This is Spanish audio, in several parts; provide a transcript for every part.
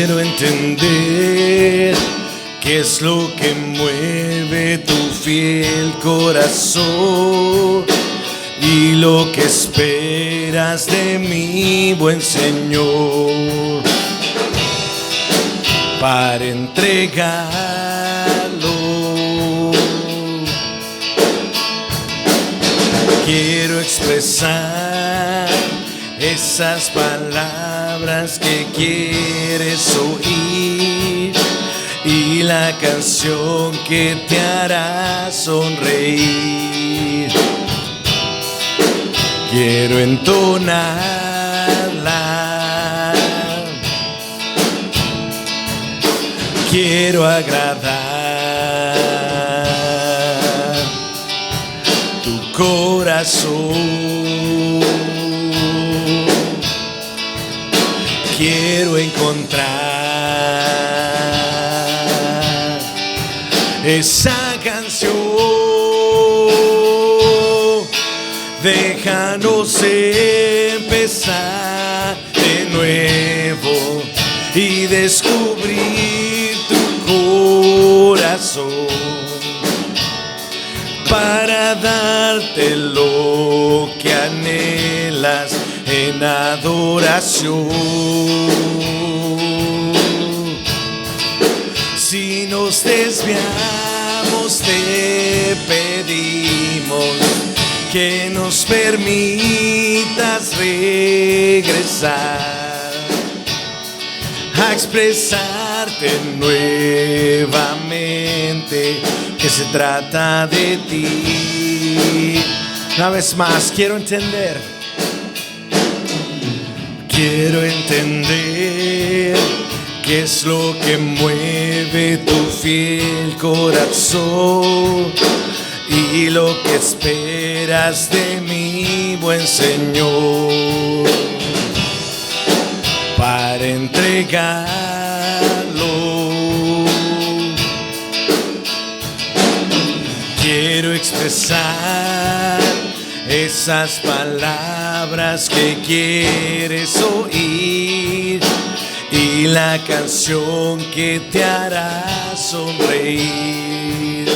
Quiero entender qué es lo que mueve tu fiel corazón y lo que esperas de mi buen Señor para entregarlo. Quiero expresar esas palabras que quieres oír y la canción que te hará sonreír. Quiero entonarla, quiero agradar tu corazón. Quiero encontrar esa canción. Déjanos empezar de nuevo y descubrir tu corazón para darte lo que anhelas en adoración. Si nos desviamos, te pedimos que nos permitas regresar a expresarte nuevamente que se trata de ti. Una vez más, quiero entender qué es lo que mueve tu fiel corazón y lo que esperas de mi buen Señor para entregarlo. Quiero expresar esas palabras que quieres oír y la canción que te hará sonreír.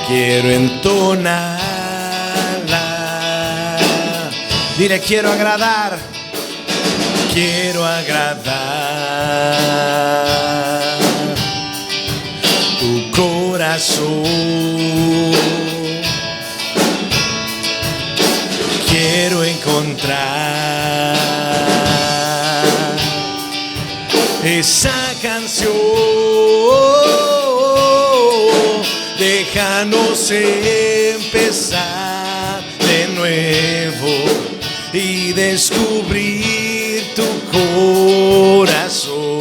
Quiero entonarla. Dile, quiero agradar tu corazón. Quiero encontrar esa canción. Déjanos empezar de nuevo y descubrir tu corazón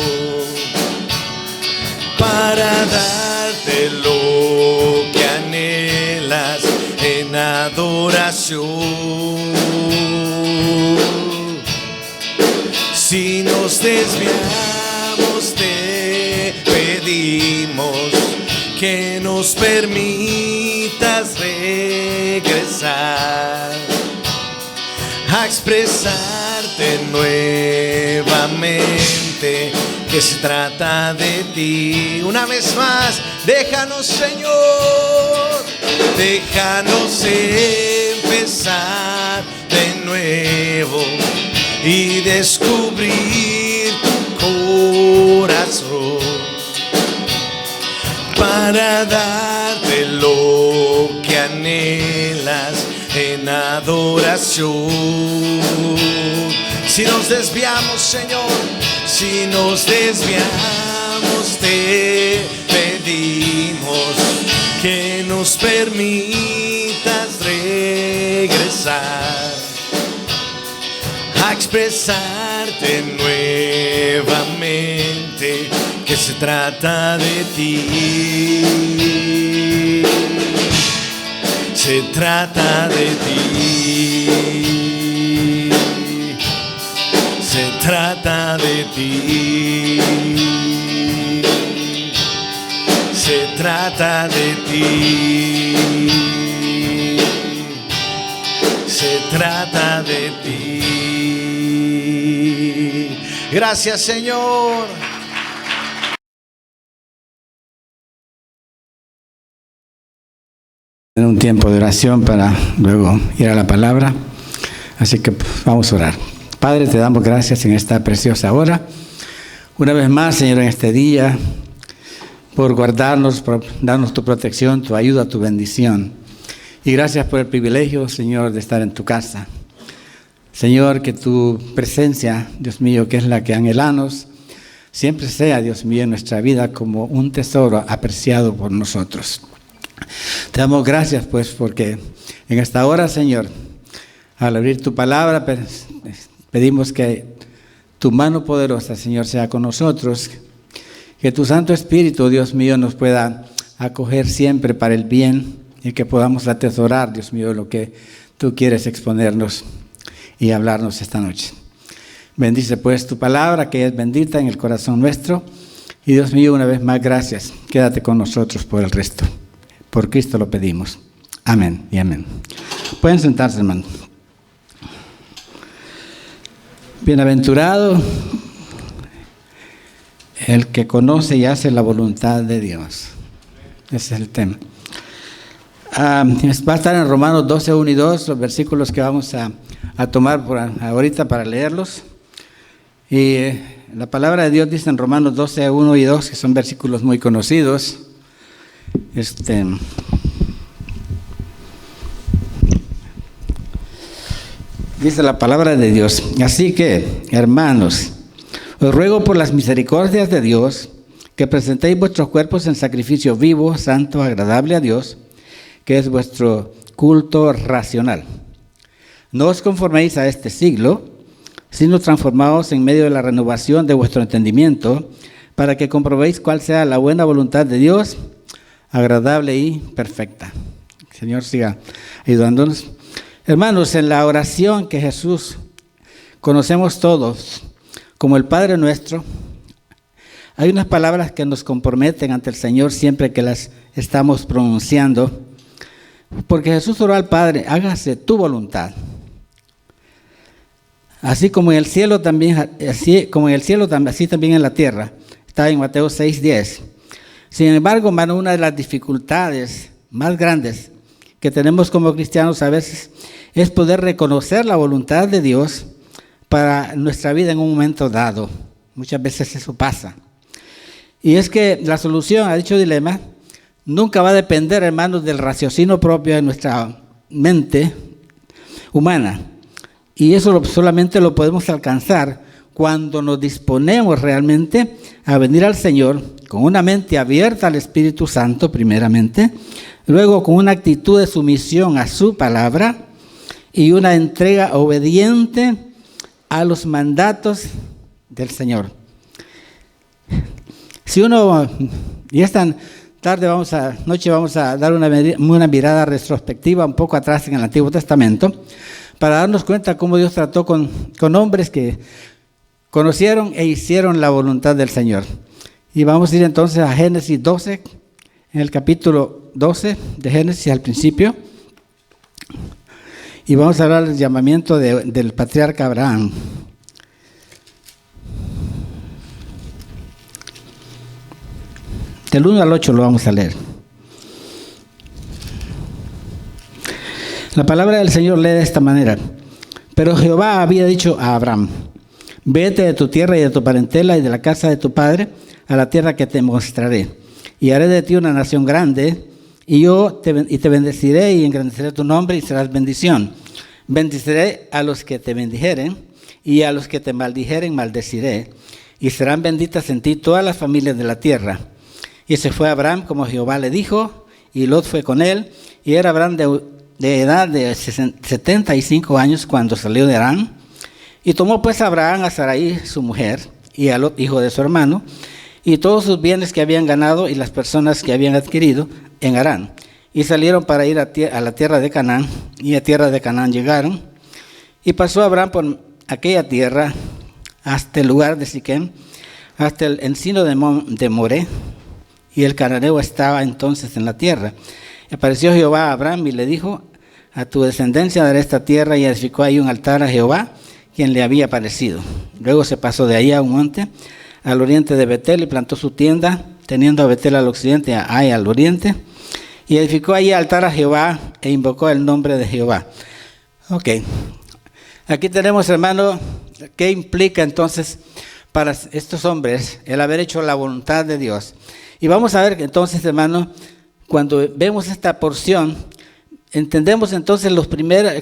para darte lo que anhelas en adoración. Si nos desviamos, te pedimos que nos permitas regresar a expresarte nuevamente que se trata de ti. Una vez más, déjanos, Señor, déjanos empezar de nuevo y descubrir tu corazón para darte lo que anhelas en adoración. Si nos desviamos, Señor, si nos desviamos, te pedimos que nos permitas regresar a expresarte nuevamente que se trata de ti. Se trata de ti. Se trata de ti. Se trata de ti. Se trata de ti. Gracias, Señor. En un tiempo de oración para luego ir a la palabra. Así que vamos a orar. Padre, te damos gracias en esta preciosa hora. Una vez más, Señor, en este día, por guardarnos, por darnos tu protección, tu ayuda, tu bendición. Y gracias por el privilegio, Señor, de estar en tu casa. Señor, que tu presencia, Dios mío, que es la que anhelamos, siempre sea, Dios mío, en nuestra vida como un tesoro apreciado por nosotros. Te damos gracias, pues, porque en esta hora, Señor, al abrir tu palabra, pedimos que tu mano poderosa, Señor, sea con nosotros, que tu Santo Espíritu, Dios mío, nos pueda acoger siempre para el bien y que podamos atesorar, Dios mío, lo que tú quieres exponernos y hablarnos esta noche. Bendice, pues, tu palabra, que es bendita en el corazón nuestro. Y, Dios mío, una vez más, gracias. Quédate con nosotros por el resto. Por Cristo lo pedimos. Amén y amén. Pueden sentarse, hermano. Bienaventurado el que conoce y hace la voluntad de Dios. Ese es el tema. Va a estar en Romanos 12, 1 y 2, los versículos que vamos a tomar por ahorita para leerlos. Y la palabra de Dios dice en Romanos 12, 1 y 2, que son versículos muy conocidos. Dice la palabra de Dios: así que, hermanos, os ruego por las misericordias de Dios que presentéis vuestros cuerpos en sacrificio vivo, santo, agradable a Dios, que es vuestro culto racional. No os conforméis a este siglo, sino transformaos en medio de la renovación de vuestro entendimiento, para que comprobéis cuál sea la buena voluntad de Dios, agradable y perfecta. El Señor siga ayudándonos. Hermanos, en la oración que Jesús conocemos todos como el Padre Nuestro, hay unas palabras que nos comprometen ante el Señor siempre que las estamos pronunciando, porque Jesús oró al Padre: hágase tu voluntad. Así como en el cielo también, así también en la tierra. Está en Mateo 6:10. Sin embargo, hermano, una de las dificultades más grandes que tenemos como cristianos a veces es poder reconocer la voluntad de Dios para nuestra vida en un momento dado. Muchas veces eso pasa. Y es que la solución a dicho dilema nunca va a depender, hermanos, del raciocinio propio de nuestra mente humana. Y eso solamente lo podemos alcanzar cuando nos disponemos realmente a venir al Señor con una mente abierta al Espíritu Santo primeramente, luego con una actitud de sumisión a su palabra y una entrega obediente a los mandatos del Señor. Si uno, y esta noche vamos a dar una mirada retrospectiva un poco atrás en el Antiguo Testamento, para darnos cuenta cómo Dios trató con hombres que conocieron e hicieron la voluntad del Señor. Y vamos a ir entonces a Génesis 12, en el capítulo 12 de Génesis al principio. Y vamos a hablar del llamamiento del patriarca Abraham. Del 1 al 8 lo vamos a leer. La palabra del Señor lee de esta manera: pero Jehová había dicho a Abraham: vete de tu tierra y de tu parentela y de la casa de tu padre a la tierra que te mostraré, y haré de ti una nación grande, y te bendeciré y engrandeceré tu nombre y serás bendición. Bendeciré a los que te bendijeren, y a los que te maldijeren maldeciré, y serán benditas en ti todas las familias de la tierra. Y se fue Abraham como Jehová le dijo, y Lot fue con él, y era Abraham de edad de 75 años cuando salió de Harán. Y tomó pues Abraham a Sarai su mujer, y a Lot hijo de su hermano, y todos sus bienes que habían ganado y las personas que habían adquirido en Harán. Y salieron para ir a la tierra de Canaán, y a tierra de Canaán llegaron. Y pasó Abraham por aquella tierra hasta el lugar de Siquem, hasta el encino de Moré, y el cananeo estaba entonces en la tierra. Y apareció Jehová a Abraham y le dijo: a tu descendencia daré esta tierra, y edificó ahí un altar a Jehová, quien le había aparecido. Luego se pasó de ahí a un monte al oriente de Betel y plantó su tienda, teniendo a Betel al occidente y a Ai al oriente, y edificó allí altar a Jehová e invocó el nombre de Jehová. Ok, aquí tenemos, hermano, qué implica entonces para estos hombres el haber hecho la voluntad de Dios. Y vamos a ver que entonces, hermano, cuando vemos esta porción, entendemos entonces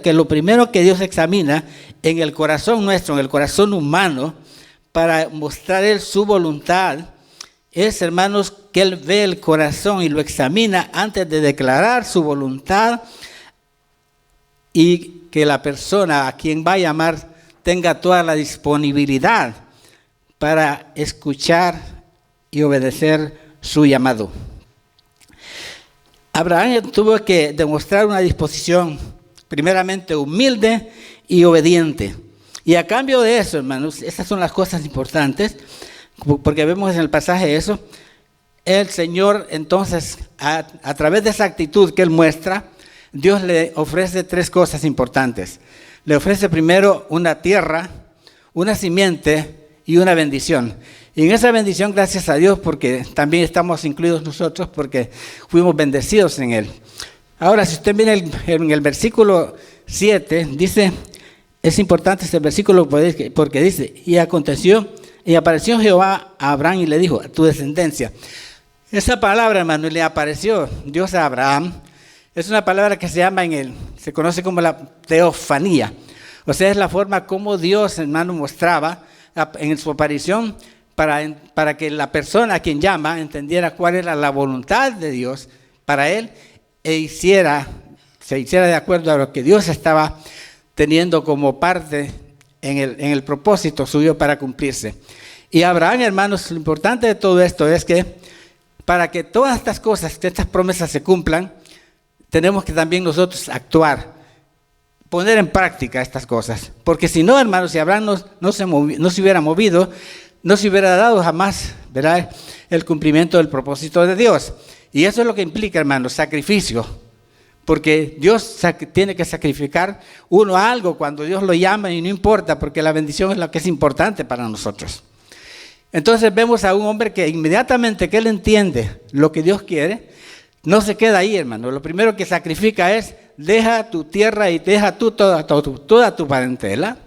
que lo primero que Dios examina en el corazón nuestro, en el corazón humano, para mostrar Él su voluntad, es, hermanos, que Él ve el corazón y lo examina antes de declarar su voluntad, y que la persona a quien va a llamar tenga toda la disponibilidad para escuchar y obedecer su llamado. Abraham tuvo que demostrar una disposición primeramente humilde y obediente. Y a cambio de eso, hermanos, estas son las cosas importantes, porque vemos en el pasaje eso. El Señor, entonces, a través de esa actitud que Él muestra, Dios le ofrece tres cosas importantes. Le ofrece primero una tierra, una simiente y una bendición. Y en esa bendición, gracias a Dios, porque también estamos incluidos nosotros, porque fuimos bendecidos en Él. Ahora, si usted viene en el versículo 7, dice, es importante este versículo porque dice, y apareció Jehová a Abraham y le dijo, a tu descendencia. Esa palabra, hermano, le apareció Dios a Abraham. Es una palabra que se conoce como la teofanía. O sea, es la forma como Dios, hermano, mostraba en su aparición para que la persona a quien llama entendiera cuál era la voluntad de Dios para él se hiciera de acuerdo a lo que Dios estaba teniendo como parte en el propósito suyo para cumplirse. Y Abraham, hermanos, lo importante de todo esto es que para que todas estas cosas, que estas promesas se cumplan, tenemos que también nosotros actuar, poner en práctica estas cosas. Porque si no, hermanos, si Abraham no se hubiera movido, no se hubiera dado jamás, ¿verdad?, el cumplimiento del propósito de Dios. Y eso es lo que implica, hermanos, sacrificio. Porque Dios tiene que sacrificar uno algo cuando Dios lo llama y no importa, porque la bendición es lo que es importante para nosotros. Entonces vemos a un hombre que inmediatamente que él entiende lo que Dios quiere, no se queda ahí, hermano. Lo primero que sacrifica es, deja tu tierra y deja tú toda tu parentela,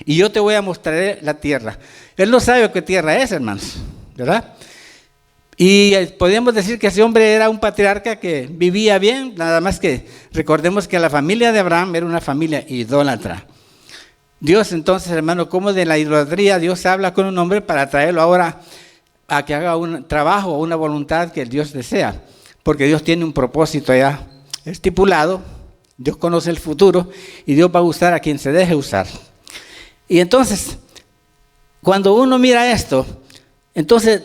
y yo te voy a mostrar la tierra. Él no sabe qué tierra es, hermanos, ¿verdad? Y podríamos decir que ese hombre era un patriarca que vivía bien, nada más que recordemos que la familia de Abraham era una familia idólatra. Dios entonces, hermano, como de la idolatría, Dios habla con un hombre para traerlo ahora a que haga un trabajo o una voluntad que Dios desea, porque Dios tiene un propósito ya estipulado, Dios conoce el futuro y Dios va a usar a quien se deje usar. Y entonces, cuando uno mira esto, entonces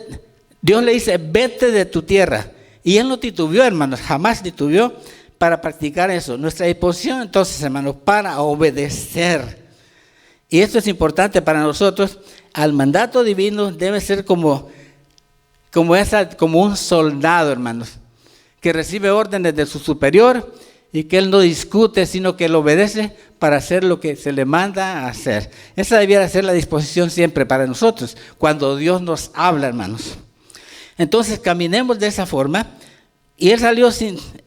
Dios le dice, vete de tu tierra. Y él no titubeó, hermanos, jamás titubeó para practicar eso. Nuestra disposición, entonces, hermanos, para obedecer. Y esto es importante para nosotros. Al mandato divino debe ser como un soldado, hermanos, que recibe órdenes de su superior y que él no discute, sino que él obedece para hacer lo que se le manda a hacer. Esa debiera ser la disposición siempre para nosotros, cuando Dios nos habla, hermanos. Entonces caminemos de esa forma. Y él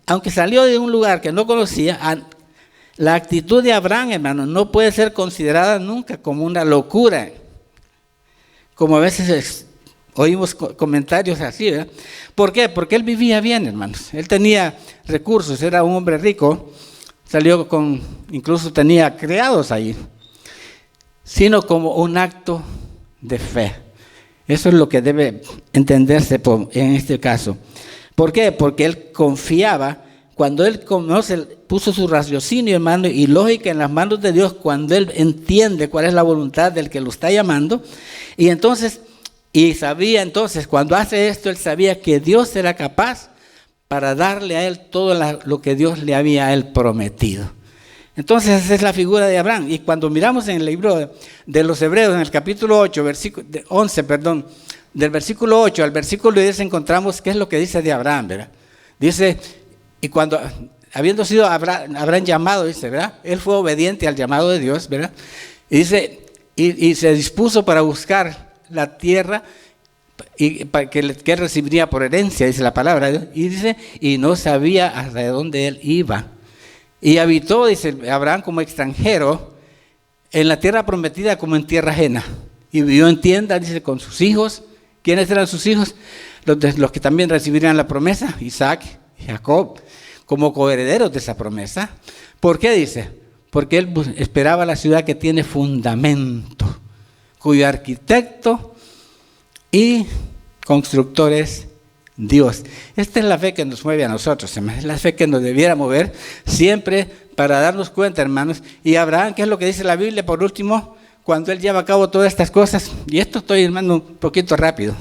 aunque salió de un lugar que no conocía, la actitud de Abraham, hermano, no puede ser considerada nunca como una locura. Como a veces oímos comentarios así, ¿verdad? ¿Por qué? Porque él vivía bien, hermanos. Él tenía recursos, era un hombre rico, incluso tenía criados ahí, sino como un acto de fe. Eso es lo que debe entenderse en este caso. ¿Por qué? Porque él confiaba, cuando él puso su raciocinio, hermano, y lógica en las manos de Dios, cuando él entiende cuál es la voluntad del que lo está llamando, y sabía entonces, cuando hace esto, él sabía que Dios era capaz para darle a él todo lo que Dios le había a él prometido. Entonces esa es la figura de Abraham. Y cuando miramos en el libro de los Hebreos, en el capítulo 11, del versículo 8 al versículo 10, encontramos qué es lo que dice de Abraham, ¿verdad? Dice, y cuando, habiendo sido Abraham llamado, dice, ¿verdad?, él fue obediente al llamado de Dios, ¿verdad? Y dice, y se dispuso para buscar la tierra y para que él recibiría por herencia, dice la palabra, y dice, y no sabía hasta dónde él iba. Y habitó, dice Abraham, como extranjero en la tierra prometida como en tierra ajena. Y vivió en tiendas, dice, con sus hijos. ¿Quiénes eran sus hijos? Los que también recibirían la promesa, Isaac y Jacob, como coherederos de esa promesa. ¿Por qué dice? Porque él esperaba la ciudad que tiene fundamento, cuyo arquitecto y constructor es Dios. Esta es la fe que nos mueve a nosotros, hermanos. Es la fe que nos debiera mover siempre para darnos cuenta, hermanos. Y Abraham, ¿qué es lo que dice la Biblia por último? Cuando él lleva a cabo todas estas cosas, y esto estoy, hermano, un poquito rápido,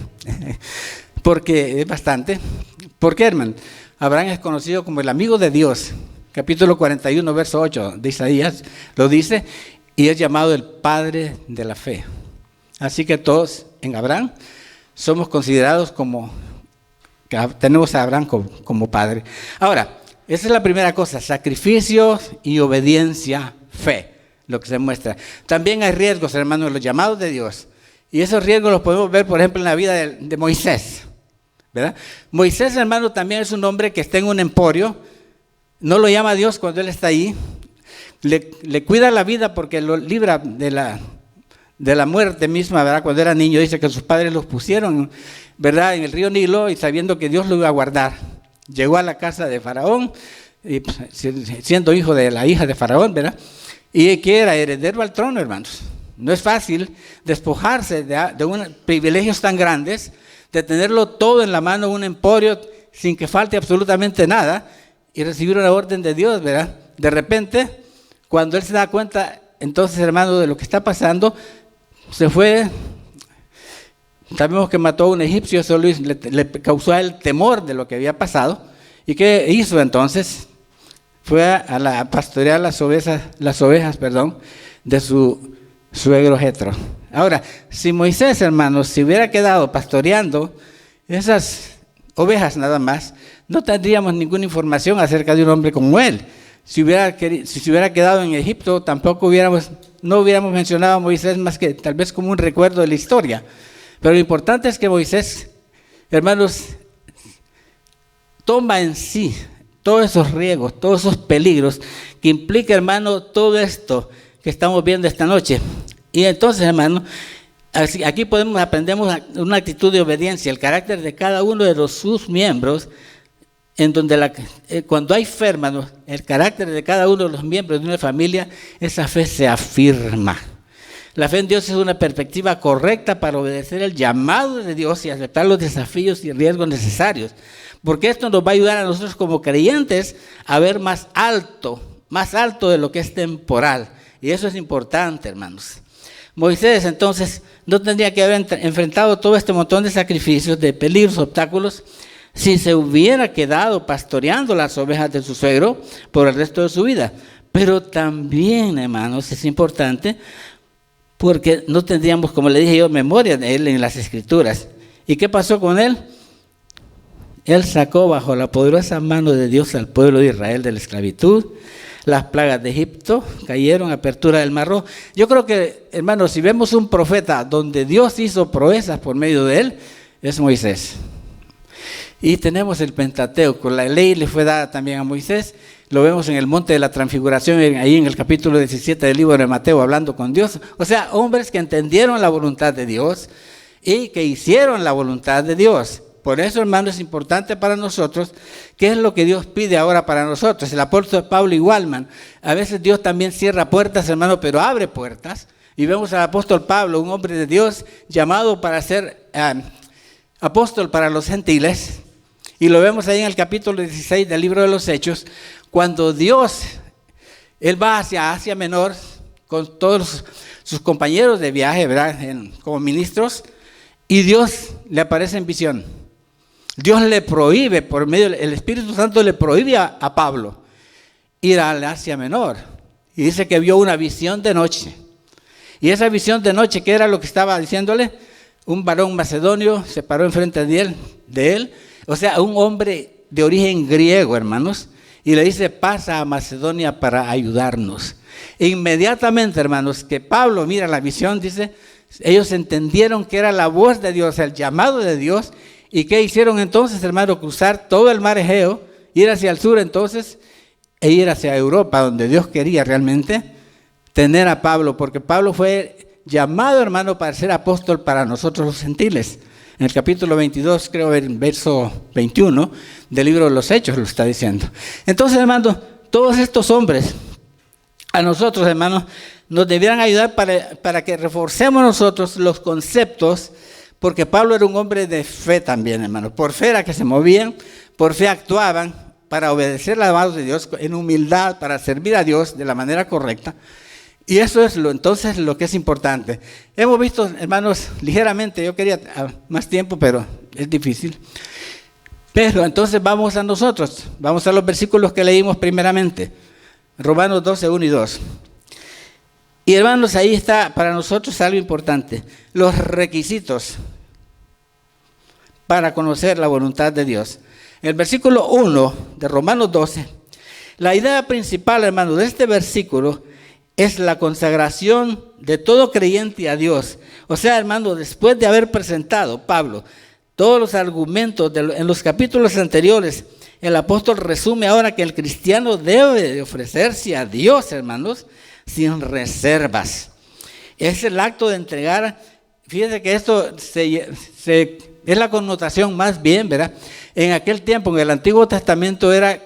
porque es bastante. ¿Por qué, hermano? Abraham es conocido como el amigo de Dios. Capítulo 41, verso 8 de Isaías, lo dice, y es llamado el padre de la fe. Así que todos en Abraham somos considerados como, tenemos a Abraham como padre. Ahora, esa es la primera cosa, sacrificio y obediencia, fe, lo que se muestra. También hay riesgos, hermanos, en los llamados de Dios. Y esos riesgos los podemos ver, por ejemplo, en la vida de Moisés, ¿verdad? Moisés, hermano, también es un hombre que está en un emporio. No lo llama Dios cuando él está ahí. Le cuida la vida porque lo libra de la muerte misma, ¿verdad? Cuando era niño, dice que sus padres los pusieron, ¿verdad?, en el río Nilo, y sabiendo que Dios lo iba a guardar. Llegó a la casa de Faraón, y, pues, siendo hijo de la hija de Faraón, ¿verdad? Y que era heredero al trono, hermanos. No es fácil despojarse de unos privilegios tan grandes, de tenerlo todo en la mano, un emporio, sin que falte absolutamente nada, y recibir una orden de Dios, ¿verdad? De repente, cuando él se da cuenta, entonces, hermano, de lo que está pasando, se fue. Sabemos que mató a un egipcio, eso le causó a él temor de lo que había pasado. ¿Y qué hizo entonces? Fue a pastorear las ovejas, de su suegro Jetro. Ahora, si Moisés, hermanos, se hubiera quedado pastoreando esas ovejas nada más, no tendríamos ninguna información acerca de un hombre como él. Si se hubiera quedado en Egipto, tampoco no hubiéramos mencionado a Moisés más que tal vez como un recuerdo de la historia. Pero lo importante es que Moisés, hermanos, toma en sí todos esos riesgos, todos esos peligros que implica, hermano, todo esto que estamos viendo esta noche. Y entonces, hermano, aquí aprendemos una actitud de obediencia, el carácter de cada uno de sus miembros, en donde cuando hay fe, hermanos, el carácter de cada uno de los miembros de una familia, esa fe se afirma. La fe en Dios es una perspectiva correcta para obedecer el llamado de Dios y aceptar los desafíos y riesgos necesarios, porque esto nos va a ayudar a nosotros como creyentes a ver más alto de lo que es temporal, y eso es importante, hermanos. Moisés entonces no tendría que haber enfrentado todo este montón de sacrificios, de peligros, obstáculos, si se hubiera quedado pastoreando las ovejas de su suegro por el resto de su vida. Pero también, hermanos, es importante porque no tendríamos, como le dije yo, memoria de él en las Escrituras. ¿Y qué pasó con él? Él sacó bajo la poderosa mano de Dios al pueblo de Israel de la esclavitud. Las plagas de Egipto cayeron, apertura del Mar Rojo. Yo creo que, hermanos, si vemos un profeta donde Dios hizo proezas por medio de él, es Moisés. Y tenemos el Pentateuco, la ley le fue dada también a Moisés, lo vemos en el monte de la transfiguración, ahí en el capítulo 17 del libro de Mateo, hablando con Dios. O sea, hombres que entendieron la voluntad de Dios y que hicieron la voluntad de Dios. Por eso, hermano, es importante para nosotros qué es lo que Dios pide ahora para nosotros. El apóstol Pablo igual, a veces Dios también cierra puertas, hermano, pero abre puertas. Y vemos al apóstol Pablo, un hombre de Dios, llamado para ser apóstol para los gentiles. Y lo vemos ahí en el capítulo 16 del libro de los Hechos, cuando Dios, él va hacia Asia Menor con todos sus compañeros de viaje, ¿verdad? Como ministros, y Dios le aparece en visión. Dios le prohíbe, por medio del Espíritu Santo le prohíbe a Pablo ir al Asia Menor. Y dice que vio una visión de noche. Y esa visión de noche, ¿qué era lo que estaba diciéndole? Un varón macedonio se paró enfrente de él, o sea, un hombre de origen griego, hermanos, y le dice, pasa a Macedonia para ayudarnos. E inmediatamente, hermanos, que Pablo mira la visión, dice, ellos entendieron que era la voz de Dios, el llamado de Dios. ¿Y qué hicieron entonces, hermanos? Cruzar todo el mar Egeo, ir hacia el sur entonces, e ir hacia Europa, donde Dios quería realmente tener a Pablo, porque Pablo fue llamado, hermano, para ser apóstol para nosotros los gentiles. En el capítulo 22, creo, en verso 21 del libro de los Hechos lo está diciendo. Entonces, hermano, todos estos hombres, a nosotros, hermanos, nos debieran ayudar para que reforcemos nosotros los conceptos, porque Pablo era un hombre de fe también, hermano. Por fe era que se movían, por fe actuaban para obedecer la voz de Dios en humildad, para servir a Dios de la manera correcta. Y eso es entonces lo que es importante. Hemos visto, hermanos, ligeramente, yo quería más tiempo, pero es difícil. Pero entonces vamos a nosotros, vamos a los versículos que leímos primeramente. Romanos 12, 1 y 2. Y hermanos, ahí está para nosotros algo importante. Los requisitos para conocer la voluntad de Dios. En el versículo 1 de Romanos 12, la idea principal, hermanos, de este versículo es la consagración de todo creyente a Dios. O sea, hermano, después de haber presentado Pablo todos los argumentos en los capítulos anteriores, el apóstol resume ahora que el cristiano debe de ofrecerse a Dios, hermanos, sin reservas. Es el acto de entregar. Fíjense que esto es la connotación más bien, ¿verdad? En aquel tiempo, en el Antiguo Testamento, era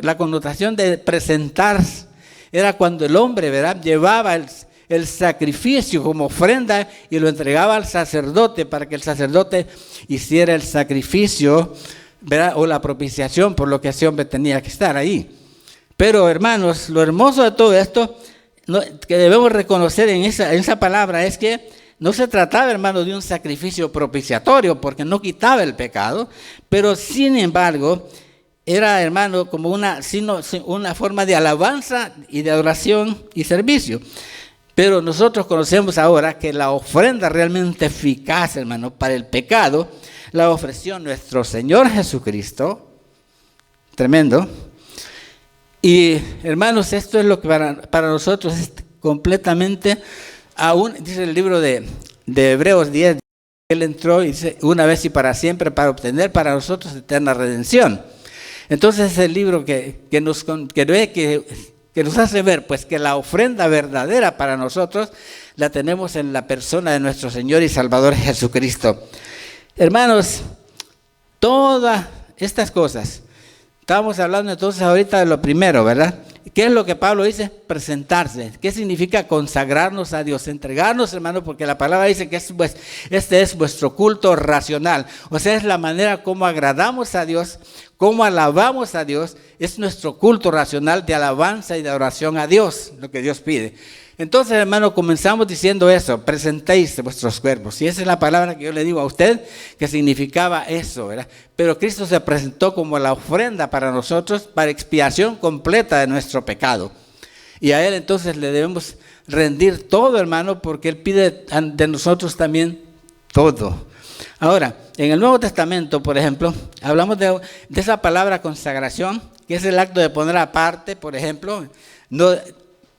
la connotación de presentarse. Era cuando el hombre, ¿verdad?, llevaba el sacrificio como ofrenda y lo entregaba al sacerdote para que el sacerdote hiciera el sacrificio, ¿verdad?, o la propiciación por lo que ese hombre tenía que estar ahí. Pero, hermanos, lo hermoso de todo esto que debemos reconocer en esa palabra es que no se trataba, hermano, de un sacrificio propiciatorio, porque no quitaba el pecado, pero sin embargo era, hermano, como una forma de alabanza y de adoración y servicio. Pero nosotros conocemos ahora que la ofrenda realmente eficaz, hermano, para el pecado, la ofreció nuestro Señor Jesucristo. Tremendo. Y, hermanos, esto es lo que para nosotros es completamente, aún, dice el libro de Hebreos 10, Él entró y dice, una vez y para siempre, para obtener para nosotros eterna redención. Entonces es el libro que nos hace ver pues que la ofrenda verdadera para nosotros la tenemos en la persona de nuestro Señor y Salvador Jesucristo. Hermanos, todas estas cosas, estamos hablando entonces ahorita de lo primero, ¿verdad? ¿Qué es lo que Pablo dice? Presentarse. ¿Qué significa consagrarnos a Dios? Entregarnos, hermano, porque la palabra dice que este es vuestro culto racional. O sea, es la manera como agradamos a Dios, cómo alabamos a Dios. Es nuestro culto racional de alabanza y de adoración a Dios, lo que Dios pide. Entonces, hermano, comenzamos diciendo eso, presentéis vuestros cuerpos. Y esa es la palabra que yo le digo a usted, que significaba eso, ¿verdad? Pero Cristo se presentó como la ofrenda para nosotros, para expiación completa de nuestro pecado. Y a Él entonces le debemos rendir todo, hermano, porque Él pide de nosotros también todo. Ahora, en el Nuevo Testamento, por ejemplo, hablamos de esa palabra consagración, que es el acto de poner aparte, por ejemplo, no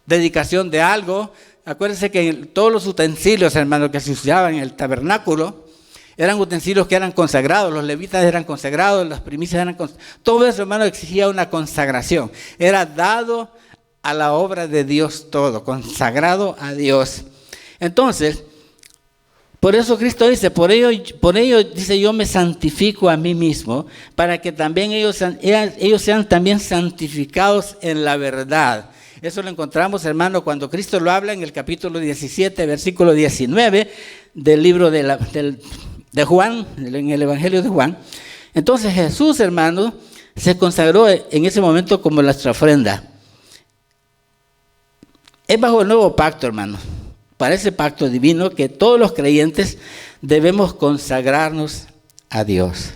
dedicación de algo. Acuérdense que todos los utensilios, hermanos, que se usaban en el tabernáculo, eran utensilios que eran consagrados. Los levitas eran consagrados, las primicias eran consagradas. Todo eso, hermano, exigía una consagración. Era dado a la obra de Dios todo, consagrado a Dios. Entonces, por eso Cristo dice, por ello dice, yo me santifico a mí mismo, para que también ellos sean también santificados en la verdad. Eso lo encontramos, hermano, cuando Cristo lo habla en el capítulo 17, versículo 19 del libro de Juan, en el Evangelio de Juan. Entonces Jesús, hermano, se consagró en ese momento como nuestra ofrenda. Es bajo el nuevo pacto, hermano, para ese pacto divino que todos los creyentes debemos consagrarnos a Dios.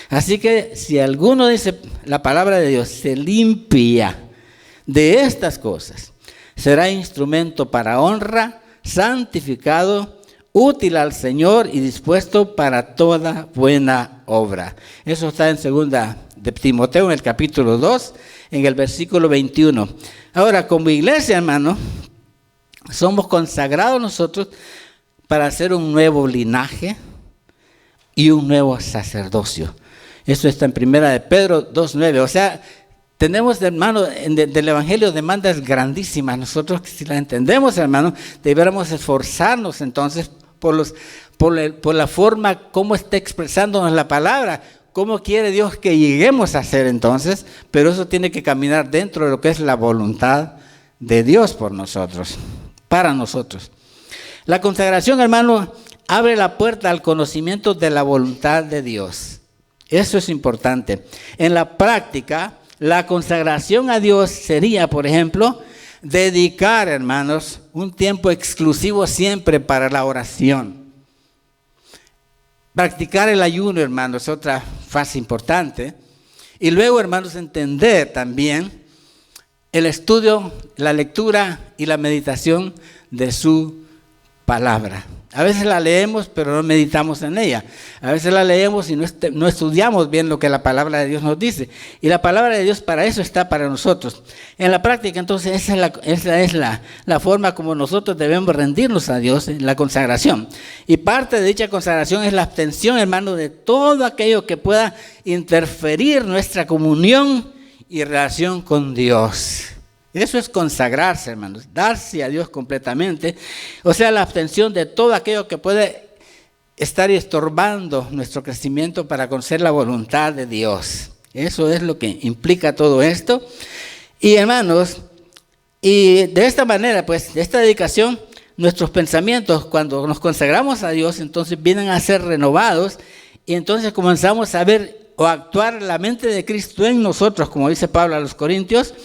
Así que si alguno dice la palabra de Dios, se limpia de estas cosas, será instrumento para honra, santificado, útil al Señor y dispuesto para toda buena obra. Eso está en de Timoteo en el capítulo 2, en el versículo 21. Ahora, como iglesia, hermano, somos consagrados nosotros para hacer un nuevo linaje y un nuevo sacerdocio. Eso está en 1 de Pedro 2:9. O sea, tenemos, hermano, del Evangelio demandas grandísimas. Nosotros, si las entendemos, hermano, deberíamos esforzarnos entonces por la forma como está expresándonos la palabra. ¿Cómo quiere Dios que lleguemos a ser entonces? Pero eso tiene que caminar dentro de lo que es la voluntad de Dios por nosotros, para nosotros. La consagración, hermano, abre la puerta al conocimiento de la voluntad de Dios. Eso es importante. En la práctica, la consagración a Dios sería, por ejemplo, dedicar, hermanos, un tiempo exclusivo siempre para la oración. Practicar el ayuno, hermanos, es otra fase importante. Y luego, hermanos, entender también el estudio, la lectura y la meditación de su palabra. A veces la leemos, pero no meditamos en ella. A veces la leemos y no estudiamos bien lo que la palabra de Dios nos dice. Y la palabra de Dios para eso está para nosotros. En la práctica, entonces, esa es la forma como nosotros debemos rendirnos a Dios en la consagración. Y parte de dicha consagración es la abstención, hermano, de todo aquello que pueda interferir nuestra comunión y relación con Dios. Eso es consagrarse, hermanos, darse a Dios completamente. O sea, la abstención de todo aquello que puede estar estorbando nuestro crecimiento para conocer la voluntad de Dios. Eso es lo que implica todo esto. Y hermanos, y de esta manera, pues, de esta dedicación, nuestros pensamientos, cuando nos consagramos a Dios, entonces vienen a ser renovados y entonces comenzamos a ver o a actuar la mente de Cristo en nosotros, como dice Pablo a los Corintios.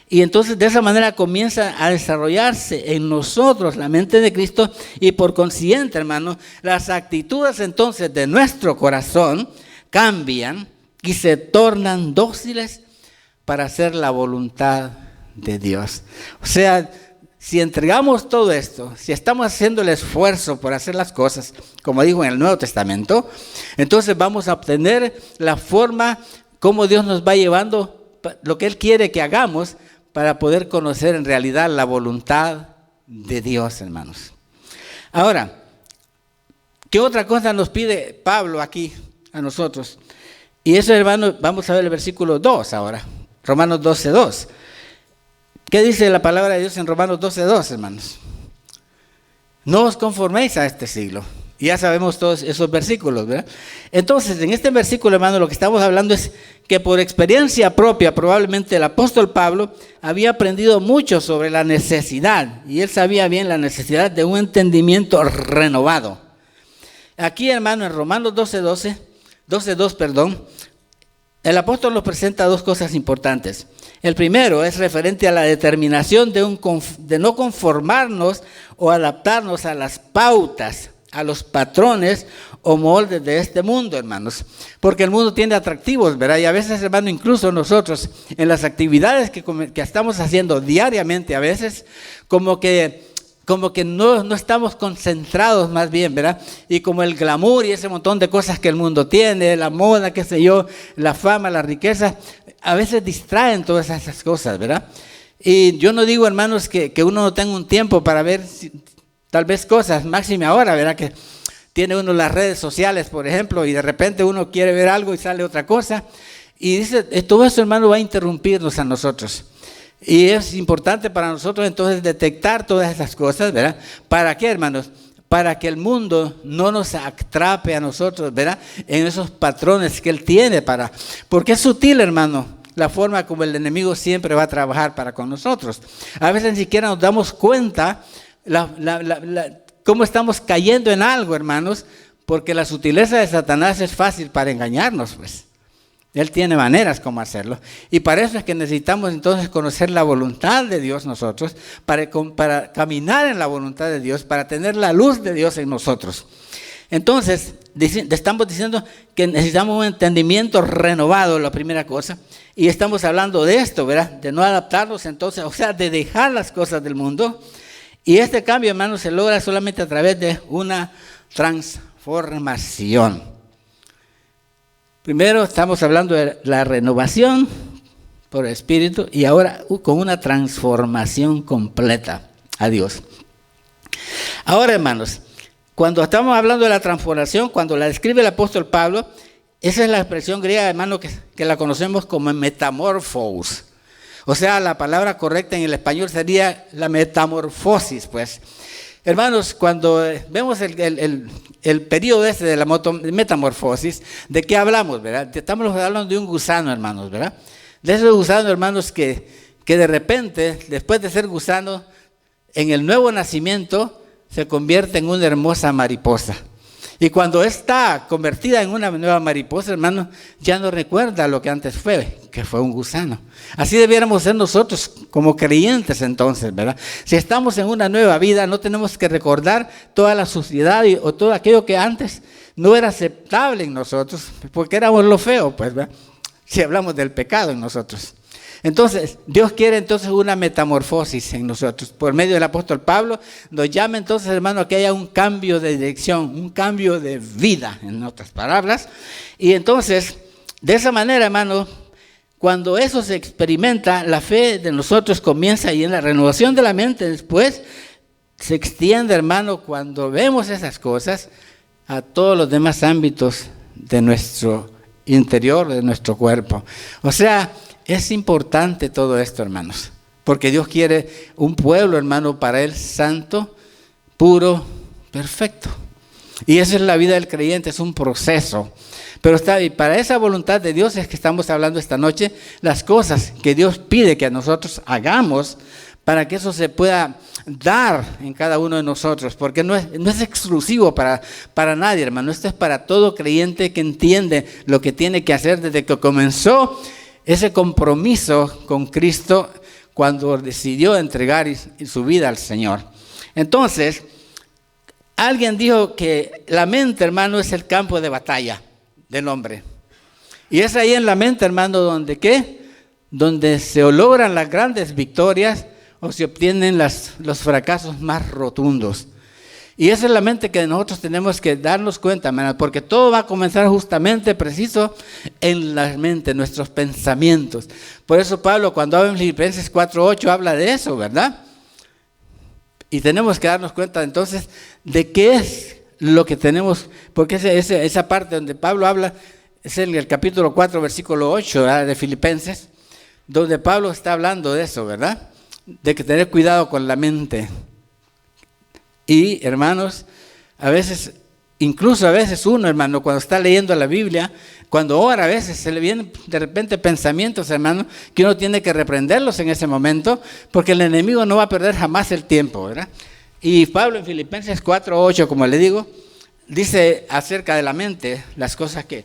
Y entonces de esa manera comienza a desarrollarse en nosotros la mente de Cristo y por consiguiente, hermano, las actitudes entonces de nuestro corazón cambian y se tornan dóciles para hacer la voluntad de Dios. O sea, si entregamos todo esto, si estamos haciendo el esfuerzo por hacer las cosas, como dijo en el Nuevo Testamento, entonces vamos a obtener la forma como Dios nos va llevando, lo que Él quiere que hagamos, para poder conocer en realidad la voluntad de Dios, hermanos. Ahora, ¿qué otra cosa nos pide Pablo aquí a nosotros? Y eso, hermanos, vamos a ver el versículo 2 ahora, Romanos 12:2. ¿Qué dice la palabra de Dios en Romanos 12:2, hermanos? No os conforméis a este siglo. Y ya sabemos todos esos versículos, ¿verdad? Entonces, en este versículo, hermano, lo que estamos hablando es que por experiencia propia, probablemente el apóstol Pablo había aprendido mucho sobre la necesidad, y él sabía bien la necesidad de un entendimiento renovado. Aquí, hermano, en Romanos 12:2, el apóstol nos presenta dos cosas importantes. El primero es referente a la determinación de no conformarnos o adaptarnos a las pautas, a los patrones o moldes de este mundo, hermanos. Porque el mundo tiene atractivos, ¿verdad? Y a veces, hermano, incluso nosotros, en las actividades que estamos haciendo diariamente, a veces, como que no estamos concentrados más bien, ¿verdad? Y como el glamour y ese montón de cosas que el mundo tiene, la moda, qué sé yo, la fama, la riqueza, a veces distraen todas esas cosas, ¿verdad? Y yo no digo, hermanos, que uno no tenga un tiempo para ver tal vez cosas, máxime ahora, ¿verdad? Que tiene uno las redes sociales, por ejemplo, y de repente uno quiere ver algo y sale otra cosa. Y dice, todo eso, hermano, va a interrumpirnos a nosotros. Y es importante para nosotros entonces detectar todas esas cosas, ¿verdad? ¿Para qué, hermanos? Para que el mundo no nos atrape a nosotros, ¿verdad? En esos patrones que él tiene porque es sutil, hermano, la forma como el enemigo siempre va a trabajar para con nosotros. A veces ni siquiera nos damos cuenta cómo estamos cayendo en algo, hermanos, porque la sutileza de Satanás es fácil para engañarnos, pues. Él tiene maneras como hacerlo. Y para eso es que necesitamos entonces conocer la voluntad de Dios nosotros, para caminar en la voluntad de Dios, para tener la luz de Dios en nosotros. Entonces, estamos diciendo que necesitamos un entendimiento renovado, la primera cosa. Y estamos hablando de esto, ¿verdad? De no adaptarnos entonces, o sea, de dejar las cosas del mundo. Y este cambio, hermanos, se logra solamente a través de una transformación. Primero estamos hablando de la renovación por el Espíritu y ahora con una transformación completa a Dios. Ahora, hermanos, cuando estamos hablando de la transformación, cuando la describe el apóstol Pablo, esa es la expresión griega, hermano, que la conocemos como metamorphos. O sea, la palabra correcta en el español sería la metamorfosis, pues. Hermanos, cuando vemos el periodo de la metamorfosis, ¿de qué hablamos, verdad? Estamos hablando de un gusano, hermanos, ¿verdad? De esos gusanos, hermanos, que de repente, después de ser gusano, en el nuevo nacimiento, se convierte en una hermosa mariposa. Y cuando está convertida en una nueva mariposa, hermano, ya no recuerda lo que antes fue, que fue un gusano. Así debiéramos ser nosotros como creyentes entonces, ¿verdad? Si estamos en una nueva vida, no tenemos que recordar toda la suciedad o todo aquello que antes no era aceptable en nosotros, porque éramos lo feo, pues, ¿verdad? Si hablamos del pecado en nosotros. Entonces, Dios quiere entonces una metamorfosis en nosotros. Por medio del apóstol Pablo, nos llama entonces, hermano, a que haya un cambio de dirección, un cambio de vida, en otras palabras. Y entonces, de esa manera, hermano, cuando eso se experimenta, la fe de nosotros comienza y en la renovación de la mente después se extiende, hermano, cuando vemos esas cosas a todos los demás ámbitos de nuestro interior, de nuestro cuerpo. O sea, es importante todo esto, hermanos, porque Dios quiere un pueblo, hermano, para Él santo, puro, perfecto. Y esa es la vida del creyente, es un proceso. Pero y para esa voluntad de Dios es que estamos hablando esta noche, las cosas que Dios pide que nosotros hagamos para que eso se pueda dar en cada uno de nosotros, porque no es exclusivo para nadie, hermano. Esto es para todo creyente que entiende lo que tiene que hacer desde que comenzó ese compromiso con Cristo cuando decidió entregar su vida al Señor. Entonces, alguien dijo que la mente, hermano, es el campo de batalla del hombre. Y es ahí en la mente, hermano, donde ¿qué? Donde se logran las grandes victorias o se obtienen los fracasos más rotundos. Y esa es la mente que nosotros tenemos que darnos cuenta, hermano, porque todo va a comenzar justamente preciso en la mente, nuestros pensamientos. Por eso Pablo, cuando habla en Filipenses 4:8, habla de eso, ¿verdad? Y tenemos que darnos cuenta entonces de qué es lo que tenemos, porque esa parte donde Pablo habla es en el capítulo 4, versículo 8, ¿verdad? De Filipenses, donde Pablo está hablando de eso, ¿verdad? De que tener cuidado con la mente. Y, hermanos, incluso a veces uno, hermano, cuando está leyendo la Biblia, cuando ora, a veces se le vienen de repente pensamientos, hermano, que uno tiene que reprenderlos en ese momento, porque el enemigo no va a perder jamás el tiempo, ¿verdad? Y Pablo en Filipenses 4:8, como le digo, dice acerca de la mente, las cosas que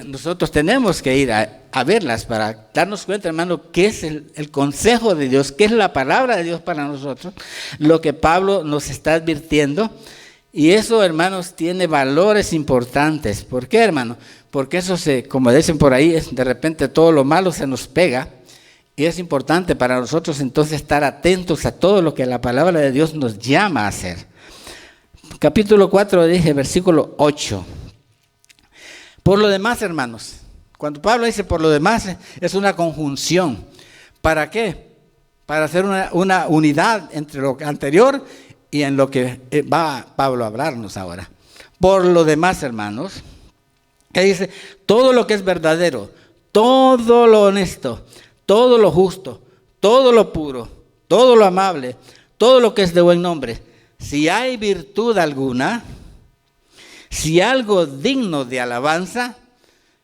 nosotros tenemos que ir a verlas para darnos cuenta, hermano, qué es el consejo de Dios, qué es la palabra de Dios para nosotros, lo que Pablo nos está advirtiendo. Y eso, hermanos, tiene valores importantes. ¿Por qué, hermano? Porque eso como dicen por ahí, de repente todo lo malo se nos pega. Y es importante para nosotros entonces estar atentos a todo lo que la palabra de Dios nos llama a hacer. Capítulo 4, dije, versículo 8. Por lo demás, hermanos, cuando Pablo dice por lo demás, es una conjunción. ¿Para qué? Para hacer una unidad entre lo anterior y en lo que va Pablo a hablarnos ahora. Por lo demás, hermanos, que dice, todo lo que es verdadero, todo lo honesto, todo lo justo, todo lo puro, todo lo amable, todo lo que es de buen nombre, si hay virtud alguna, si algo digno de alabanza,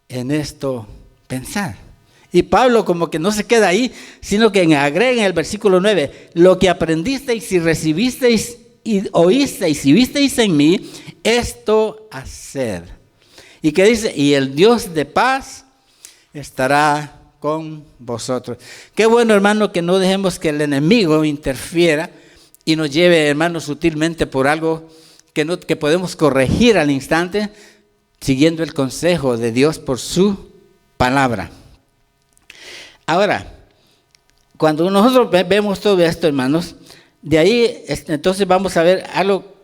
en esto pensar. Y Pablo como que no se queda ahí, sino que agrega en el versículo 9, lo que aprendisteis y recibisteis y oísteis y visteis en mí, esto haced. Y que dice, y el Dios de paz estará con vosotros. Qué bueno, hermano, que no dejemos que el enemigo interfiera y nos lleve, hermano, sutilmente por algo que podemos corregir al instante, siguiendo el consejo de Dios por su palabra. Ahora, cuando nosotros vemos todo esto, hermanos, de ahí entonces vamos a ver algo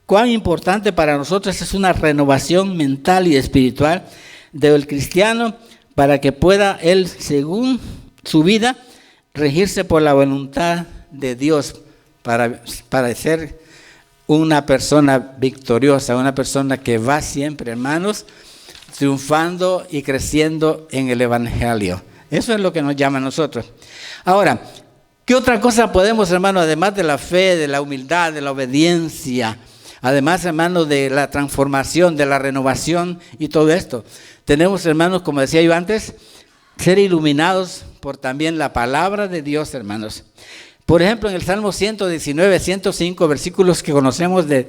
cuán importante para nosotros es una renovación mental y espiritual del cristiano para que pueda él, según su vida, regirse por la voluntad de Dios para ser una persona victoriosa, una persona que va siempre, hermanos, triunfando y creciendo en el Evangelio. Eso es lo que nos llama a nosotros. Ahora, ¿qué otra cosa podemos, hermanos, además de la fe, de la humildad, de la obediencia, además, hermanos, de la transformación, de la renovación y todo esto? Tenemos, hermanos, como decía yo antes, ser iluminados por también la palabra de Dios, hermanos. Por ejemplo, en el Salmo 119, 105, versículos que conocemos de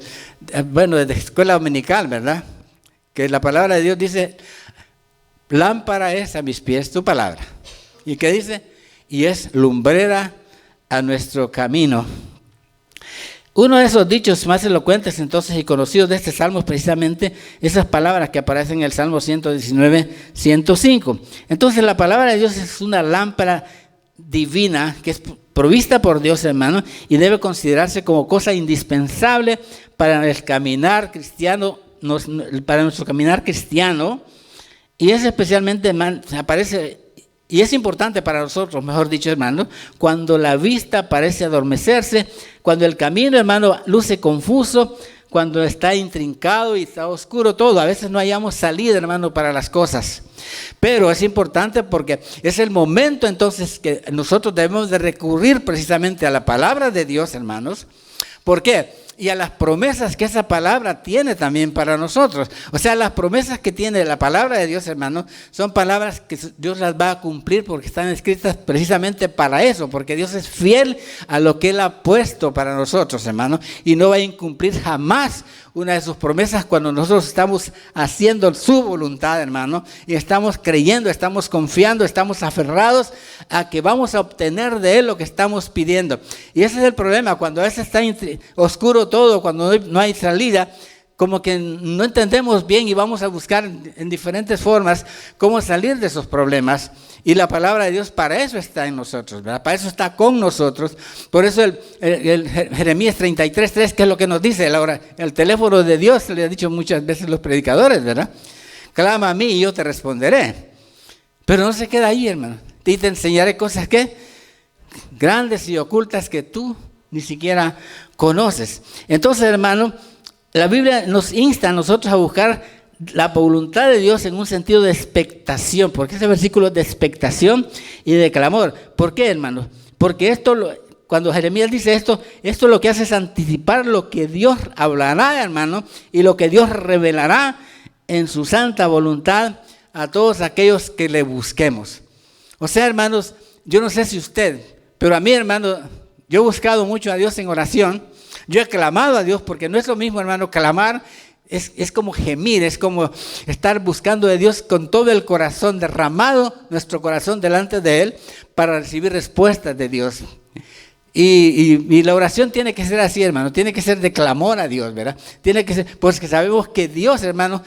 escuela dominical, ¿verdad? Que la palabra de Dios dice, lámpara es a mis pies tu palabra. ¿Y qué dice? Y es lumbrera a nuestro camino. Uno de esos dichos más elocuentes entonces y conocidos de este Salmo es precisamente esas palabras que aparecen en el Salmo 119, 105. Entonces la palabra de Dios es una lámpara divina que es provista por Dios, hermano, y debe considerarse como cosa indispensable para el caminar cristiano, para nuestro caminar cristiano, y es especialmente, aparece, y es importante para nosotros, mejor dicho, hermano, cuando la vista parece adormecerse, cuando el camino, hermano, luce confuso, cuando está intrincado y está oscuro todo. A veces no hallamos salida, hermano, para las cosas. Pero es importante porque es el momento entonces que nosotros debemos de recurrir precisamente a la palabra de Dios, hermanos. ¿Por qué? Y a las promesas que esa palabra tiene también para nosotros. O sea, las promesas que tiene la palabra de Dios, hermano, son palabras que Dios las va a cumplir porque están escritas precisamente para eso, porque Dios es fiel a lo que Él ha puesto para nosotros, hermano, y no va a incumplir jamás una de sus promesas cuando nosotros estamos haciendo su voluntad, hermano, y estamos creyendo, estamos confiando, estamos aferrados a que vamos a obtener de Él lo que estamos pidiendo. Y ese es el problema, cuando a veces está oscuro todo, cuando no hay salida, como que no entendemos bien y vamos a buscar en diferentes formas cómo salir de esos problemas. Y la palabra de Dios para eso está en nosotros, ¿verdad? Para eso está con nosotros. Por eso el Jeremías 33:3, que es lo que nos dice, el teléfono de Dios, le han dicho muchas veces los predicadores, ¿verdad? Clama a mí y yo te responderé. Pero no se queda ahí, hermano. Y te enseñaré cosas que grandes y ocultas que tú ni siquiera conoces. Entonces, hermano, la Biblia nos insta a nosotros a buscar la voluntad de Dios en un sentido de expectación, porque ese versículo es de expectación y de clamor. ¿Por qué, hermano? Porque cuando Jeremías dice esto lo que hace es anticipar lo que Dios hablará, hermano, y lo que Dios revelará en su santa voluntad a todos aquellos que le busquemos. O sea, hermanos, yo no sé si usted, pero a mí, hermano, yo he buscado mucho a Dios en oración. Yo he clamado a Dios, porque no es lo mismo, hermano, clamar es como gemir, es como estar buscando de Dios con todo el corazón, derramado nuestro corazón delante de Él para recibir respuestas de Dios. Y la oración tiene que ser así, hermano, tiene que ser de clamor a Dios, ¿verdad? Tiene que ser, pues que sabemos que Dios, hermano,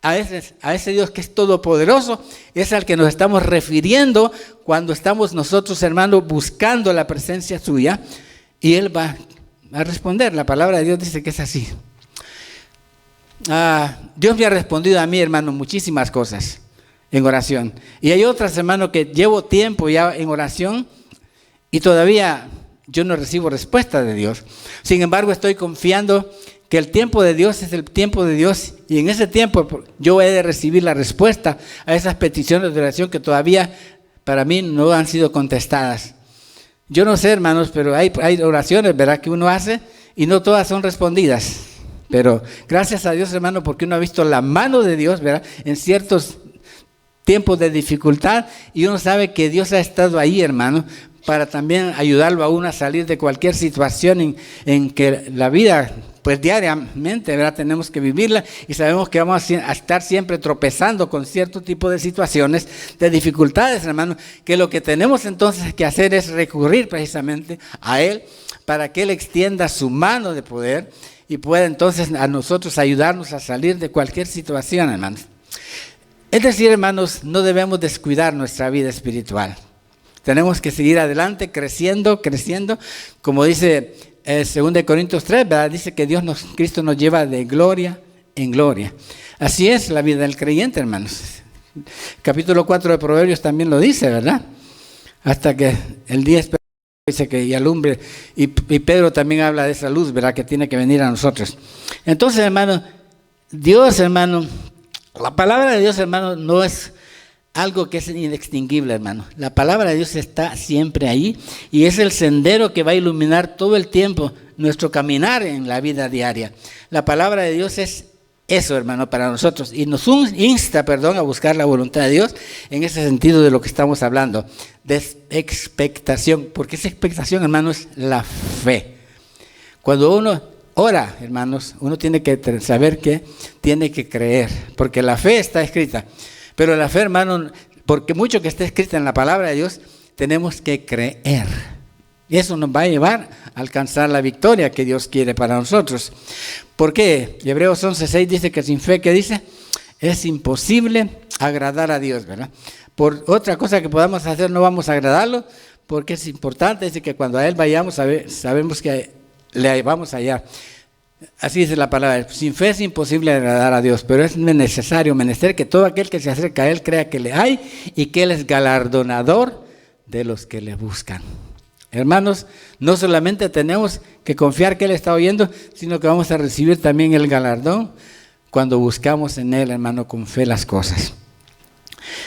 a ese Dios que es todopoderoso, es al que nos estamos refiriendo cuando estamos nosotros, hermano, buscando la presencia suya, y Él va a responder. La palabra de Dios dice que es así. Dios me ha respondido a mí, hermano, muchísimas cosas en oración. Y hay otras, hermano, que llevo tiempo ya en oración y todavía yo no recibo respuesta de Dios. Sin embargo, estoy confiando que el tiempo de Dios es el tiempo de Dios, y en ese tiempo yo he de recibir la respuesta a esas peticiones de oración que todavía para mí no han sido contestadas. Yo no sé, hermanos, pero hay oraciones, ¿verdad?, que uno hace y no todas son respondidas. Pero gracias a Dios, hermano, porque uno ha visto la mano de Dios, ¿verdad?, en ciertos tiempos de dificultad, y uno sabe que Dios ha estado ahí, hermano, para también ayudarlo a uno a salir de cualquier situación en que la vida, pues diariamente, ¿verdad?, tenemos que vivirla, y sabemos que vamos a estar siempre tropezando con cierto tipo de situaciones, de dificultades, hermano, que lo que tenemos entonces que hacer es recurrir precisamente a Él para que Él extienda su mano de poder y pueda entonces a nosotros ayudarnos a salir de cualquier situación, hermanos. Es decir, hermanos, no debemos descuidar nuestra vida espiritual. Tenemos que seguir adelante, creciendo, como dice 2 Corintios 3, ¿verdad? Dice que Cristo nos lleva de gloria en gloria. Así es la vida del creyente, hermanos. Capítulo 4 de Proverbios también lo dice, ¿verdad? Hasta que el día dice que y alumbre, y Pedro también habla de esa luz, ¿verdad? Que tiene que venir a nosotros. Entonces, hermano, Dios, hermano, la palabra de Dios, hermano, no es algo que es inextinguible, hermano. La palabra de Dios está siempre ahí y es el sendero que va a iluminar todo el tiempo nuestro caminar en la vida diaria. La palabra de Dios es eso, hermano, para nosotros, y nos insta, a buscar la voluntad de Dios en ese sentido de lo que estamos hablando, de expectación, porque esa expectación, hermano, es la fe. Cuando uno ora, hermanos, uno tiene que saber que tiene que creer, porque la fe está escrita. Pero la fe, hermano, porque mucho que esté escrita en la palabra de Dios, tenemos que creer. Y eso nos va a llevar a alcanzar la victoria que Dios quiere para nosotros. ¿Por qué? Hebreos 11:6 dice que sin fe, ¿qué dice? Es imposible agradar a Dios, ¿verdad? Por otra cosa que podamos hacer no vamos a agradarlo, porque es importante, dice que cuando a Él vayamos, sabemos que le vamos a hallar. Así dice la palabra, sin fe es imposible agradar a Dios, pero es necesario, menester que todo aquel que se acerca a Él crea que le hay y que Él es galardonador de los que le buscan. Hermanos, no solamente tenemos que confiar que Él está oyendo, sino que vamos a recibir también el galardón cuando buscamos en Él, hermano, con fe las cosas.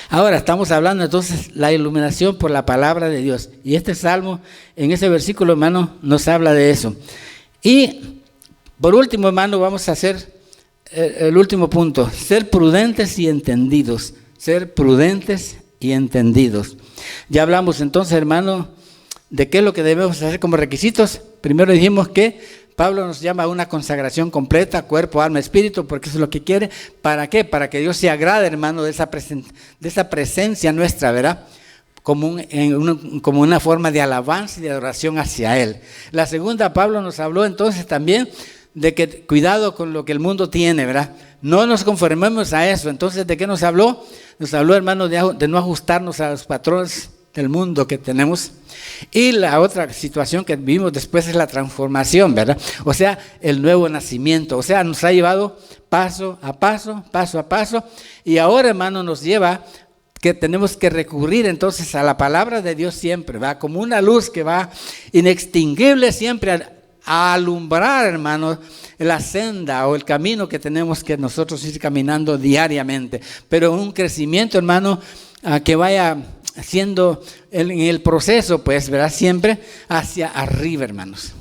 Ahora estamos hablando entonces la iluminación por la palabra de Dios. Y este salmo, en ese versículo, hermano, nos habla de eso. Y por último, hermano, vamos a hacer el último punto, ser prudentes y entendidos, ser prudentes y entendidos. Ya hablamos entonces, hermano, de qué es lo que debemos hacer como requisitos. Primero dijimos que Pablo nos llama a una consagración completa, cuerpo, alma, espíritu, porque eso es lo que quiere. ¿Para qué? Para que Dios se agrade, hermano, de esa presencia nuestra, ¿verdad? Como una forma de alabanza y de adoración hacia Él. La segunda, Pablo nos habló entonces también de que cuidado con lo que el mundo tiene, ¿verdad? No nos conformemos a eso. Entonces, ¿de qué nos habló? Nos habló, hermano, de no ajustarnos a los patrones del mundo que tenemos. Y la otra situación que vimos después es la transformación, ¿verdad? O sea, el nuevo nacimiento. O sea, nos ha llevado paso a paso, y ahora, hermano, nos lleva que tenemos que recurrir entonces a la palabra de Dios siempre, ¿verdad? Como una luz que va inextinguible siempre a alumbrar, hermano, la senda o el camino que tenemos que nosotros ir caminando diariamente. Pero un crecimiento, hermano, que vaya haciendo en el proceso, pues, ¿verdad? Siempre hacia arriba, hermanos.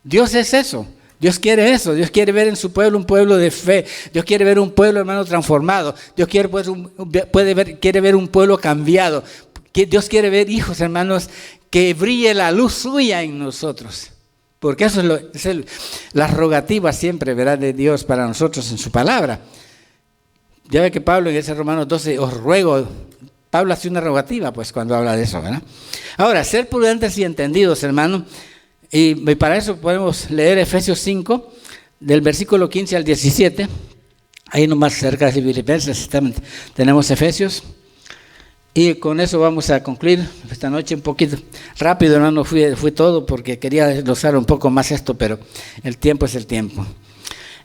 Dios es eso. Dios quiere eso. Dios quiere ver en su pueblo un pueblo de fe. Dios quiere ver un pueblo, hermano, transformado. Dios quiere ver un pueblo cambiado. Dios quiere ver hijos, hermanos, que brille la luz suya en nosotros. Porque eso es la rogativa siempre, ¿verdad?, de Dios para nosotros en su palabra. Ya ve que Pablo en ese Romanos 12, os ruego, Pablo hace una rogativa, pues, cuando habla de eso, ¿verdad? Ahora, ser prudentes y entendidos, hermano, y para eso podemos leer Efesios 5, del versículo 15 al 17, ahí nomás cerca de Filipenses tenemos Efesios. Y con eso vamos a concluir esta noche un poquito rápido, hermano, fui todo porque quería desglosar un poco más esto, pero el tiempo es el tiempo.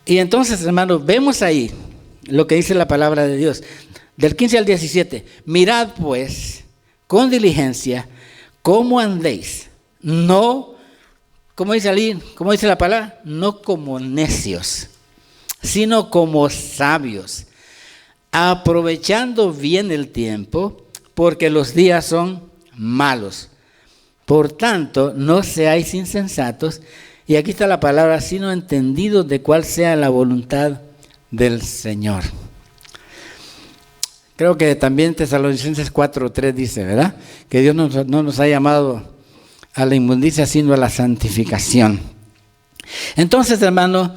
Y entonces, hermano, vemos ahí lo que dice la palabra de Dios, del 15 al 17. Mirad pues con diligencia cómo andéis, no, ¿cómo dice ahí? ¿Cómo dice la palabra? No como necios, sino como sabios, aprovechando bien el tiempo, porque los días son malos. Por tanto, no seáis insensatos, y aquí está la palabra, sino entendidos de cuál sea la voluntad del Señor. Creo que también Tesalonicenses 4:3 dice, ¿verdad? Que Dios no nos ha llamado a la inmundicia, sino a la santificación. Entonces, hermano,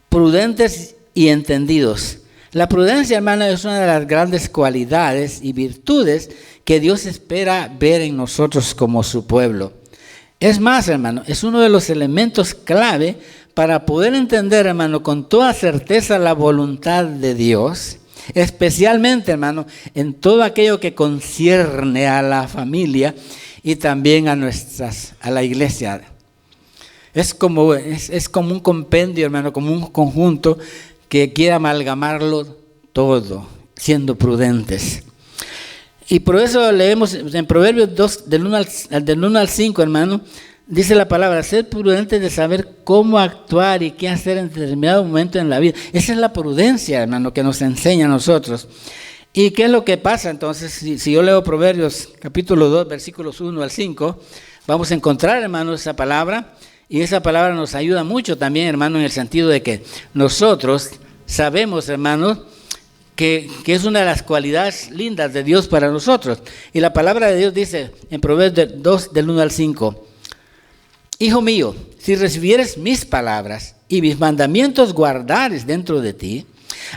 prudentes y entendidos. La prudencia, hermano, es una de las grandes cualidades y virtudes que Dios espera ver en nosotros como su pueblo. Es más, hermano, es uno de los elementos clave para poder entender, hermano, con toda certeza la voluntad de Dios, especialmente, hermano, en todo aquello que concierne a la familia y también a la iglesia. Es como un compendio, hermano, como un conjunto que quiere amalgamarlo todo. siendo prudentes. Y por eso leemos en Proverbios 2, del 1 al 5, hermano, dice la palabra, ser prudentes de saber cómo actuar y qué hacer en determinado momento en la vida. Esa es la prudencia, hermano, que nos enseña a nosotros. ¿Y qué es lo que pasa entonces? Si yo leo Proverbios capítulo 2, versículos 1 al 5, vamos a encontrar, hermano, esa palabra. Y esa palabra nos ayuda mucho también, hermano, en el sentido de que nosotros sabemos, hermano, que es una de las cualidades lindas de Dios para nosotros. Y la palabra de Dios dice en Proverbios 2, del 1 al 5, Hijo mío, si recibieres mis palabras y mis mandamientos guardares dentro de ti,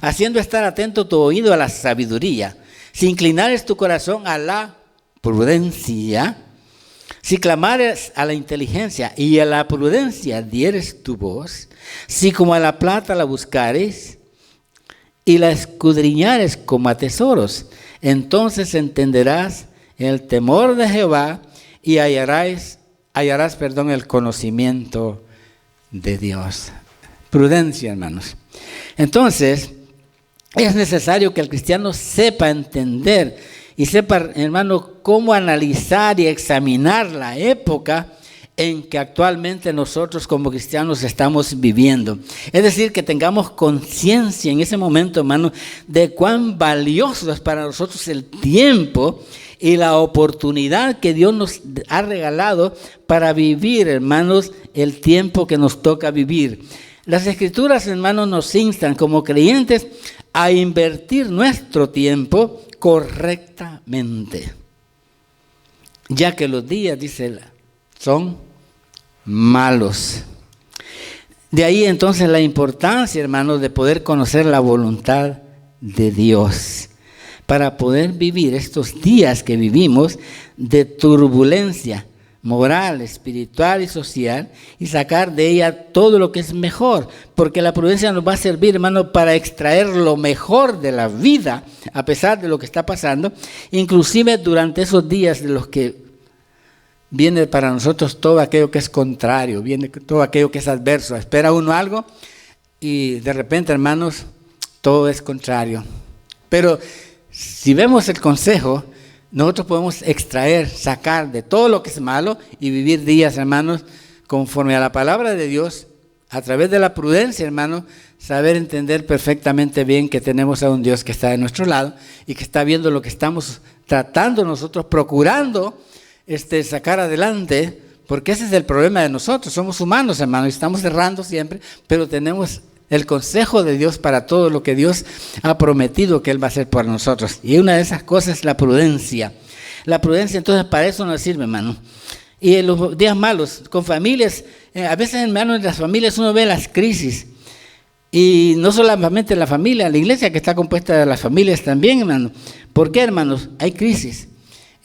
haciendo estar atento tu oído a la sabiduría, si inclinares tu corazón a la prudencia, si clamares a la inteligencia y a la prudencia dieres tu voz, si como a la plata la buscares y la escudriñares como a tesoros, entonces entenderás el temor de Jehová y hallarás el conocimiento de Dios. Prudencia, hermanos. Entonces, es necesario que el cristiano sepa entender y sepa, hermano, cómo analizar y examinar la época en que actualmente nosotros como cristianos estamos viviendo. Es decir, que tengamos conciencia en ese momento, hermano, de cuán valioso es para nosotros el tiempo y la oportunidad que Dios nos ha regalado para vivir, hermanos, el tiempo que nos toca vivir. Las Escrituras, hermanos, nos instan como creyentes a invertir nuestro tiempo correctamente, ya que los días, dice, son malos. De ahí entonces la importancia, hermanos, de poder conocer la voluntad de Dios para poder vivir estos días que vivimos de turbulencia moral, espiritual y social, y sacar de ella todo lo que es mejor, porque la prudencia nos va a servir, hermano, para extraer lo mejor de la vida, a pesar de lo que está pasando, inclusive durante esos días de los que viene para nosotros todo aquello que es contrario, viene todo aquello que es adverso. Espera uno algo y de repente, hermanos, todo es contrario. Pero si vemos el consejo, nosotros podemos extraer, sacar de todo lo que es malo y vivir días, hermanos, conforme a la palabra de Dios, a través de la prudencia, hermanos, saber entender perfectamente bien que tenemos a un Dios que está de nuestro lado y que está viendo lo que estamos tratando nosotros, procurando sacar adelante, porque ese es el problema de nosotros. Somos humanos, hermanos, y estamos errando siempre, pero tenemos el consejo de Dios para todo lo que Dios ha prometido que Él va a hacer por nosotros. Y una de esas cosas es la prudencia. La prudencia, entonces, para eso nos sirve, hermano. Y en los días malos, con familias, a veces, hermano, en las familias uno ve las crisis. Y no solamente la familia, la iglesia que está compuesta de las familias también, hermano. ¿Por qué, hermanos? Hay crisis.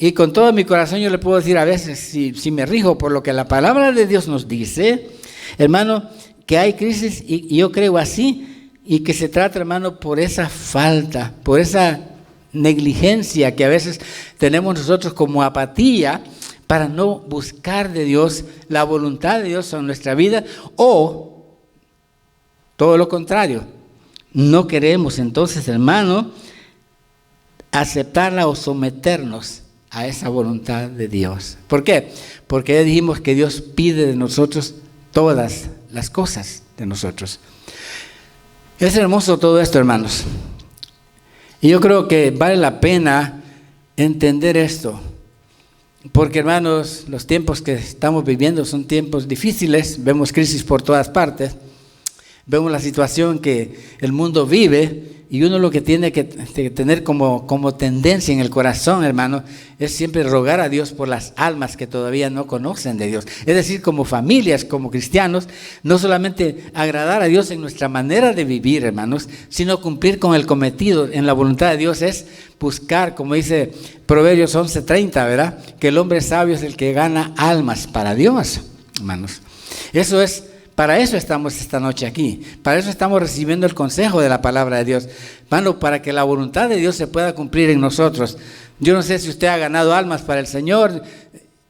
Y con todo mi corazón yo le puedo decir a veces, si me rijo por lo que la palabra de Dios nos dice, hermano, que hay crisis, y yo creo así, y que se trata, hermano, por esa falta, por esa negligencia que a veces tenemos nosotros como apatía para no buscar de Dios la voluntad de Dios en nuestra vida, o todo lo contrario, no queremos entonces, hermano, aceptarla o someternos a esa voluntad de Dios. ¿Por qué? Porque ya dijimos que Dios pide de nosotros todas las cosas de nosotros. Es hermoso todo esto, hermanos. Y yo creo que vale la pena entender esto. Porque, hermanos, los tiempos que estamos viviendo son tiempos difíciles. Vemos crisis por todas partes. Vemos la situación que el mundo vive. Y uno lo que tiene que tener como tendencia en el corazón, hermano, es siempre rogar a Dios por las almas que todavía no conocen de Dios. Es decir, como familias, como cristianos, no solamente agradar a Dios en nuestra manera de vivir, hermanos, sino cumplir con el cometido en la voluntad de Dios, es buscar, como dice Proverbios 11:30, ¿verdad? Que el hombre sabio es el que gana almas para Dios, hermanos. Eso es. Para eso estamos esta noche aquí, para eso estamos recibiendo el consejo de la palabra de Dios, hermano, para que la voluntad de Dios se pueda cumplir en nosotros. Yo no sé si usted ha ganado almas para el Señor,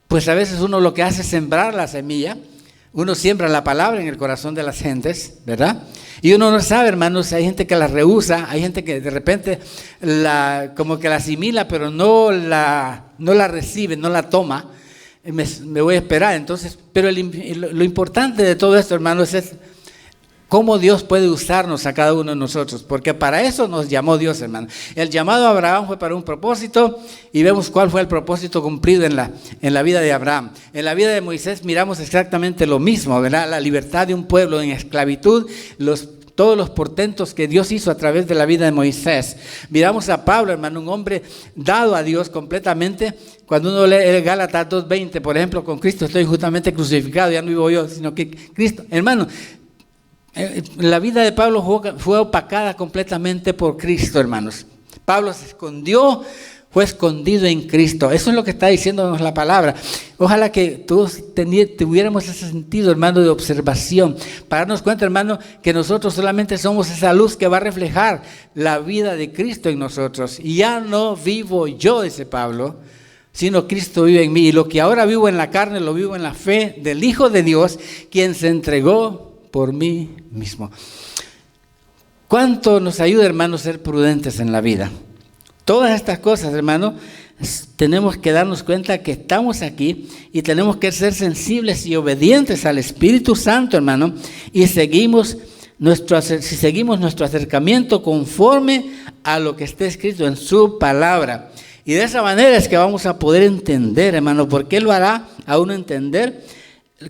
pues a veces uno lo que hace es sembrar la semilla, uno siembra la palabra en el corazón de las gentes, ¿verdad? Y uno no sabe, hermanos, hay gente que la rehúsa, hay gente que de repente como que la asimila, pero no la recibe, no la toma. Me voy a esperar. Entonces, pero lo importante de todo esto, hermanos, es cómo Dios puede usarnos a cada uno de nosotros, porque para eso nos llamó Dios, hermano. El llamado a Abraham fue para un propósito, y vemos cuál fue el propósito cumplido en la vida de Abraham. En la vida de Moisés miramos exactamente lo mismo, ¿verdad? La libertad de un pueblo en esclavitud, todos los portentos que Dios hizo a través de la vida de Moisés. Miramos a Pablo, hermano, un hombre dado a Dios completamente. Cuando uno lee Gálatas 2:20, por ejemplo, con Cristo estoy justamente crucificado, ya no vivo yo, sino que Cristo, hermano. La vida de Pablo fue opacada completamente por Cristo, hermanos. Pablo se escondió, fue escondido en Cristo. Eso es lo que está diciéndonos la palabra. Ojalá que todos tuviéramos ese sentido, hermano, de observación, para darnos cuenta, hermano, que nosotros solamente somos esa luz que va a reflejar la vida de Cristo en nosotros. Y ya no vivo yo, dice Pablo, sino Cristo vive en mí. Y lo que ahora vivo en la carne, lo vivo en la fe del Hijo de Dios, quien se entregó por mí mismo. ¿Cuánto nos ayuda, hermano, ser prudentes en la vida? Todas estas cosas, hermano, tenemos que darnos cuenta que estamos aquí y tenemos que ser sensibles y obedientes al Espíritu Santo, hermano, y si seguimos nuestro acercamiento conforme a lo que está escrito en su palabra. Y de esa manera es que vamos a poder entender, hermano, porque Él lo hará a uno entender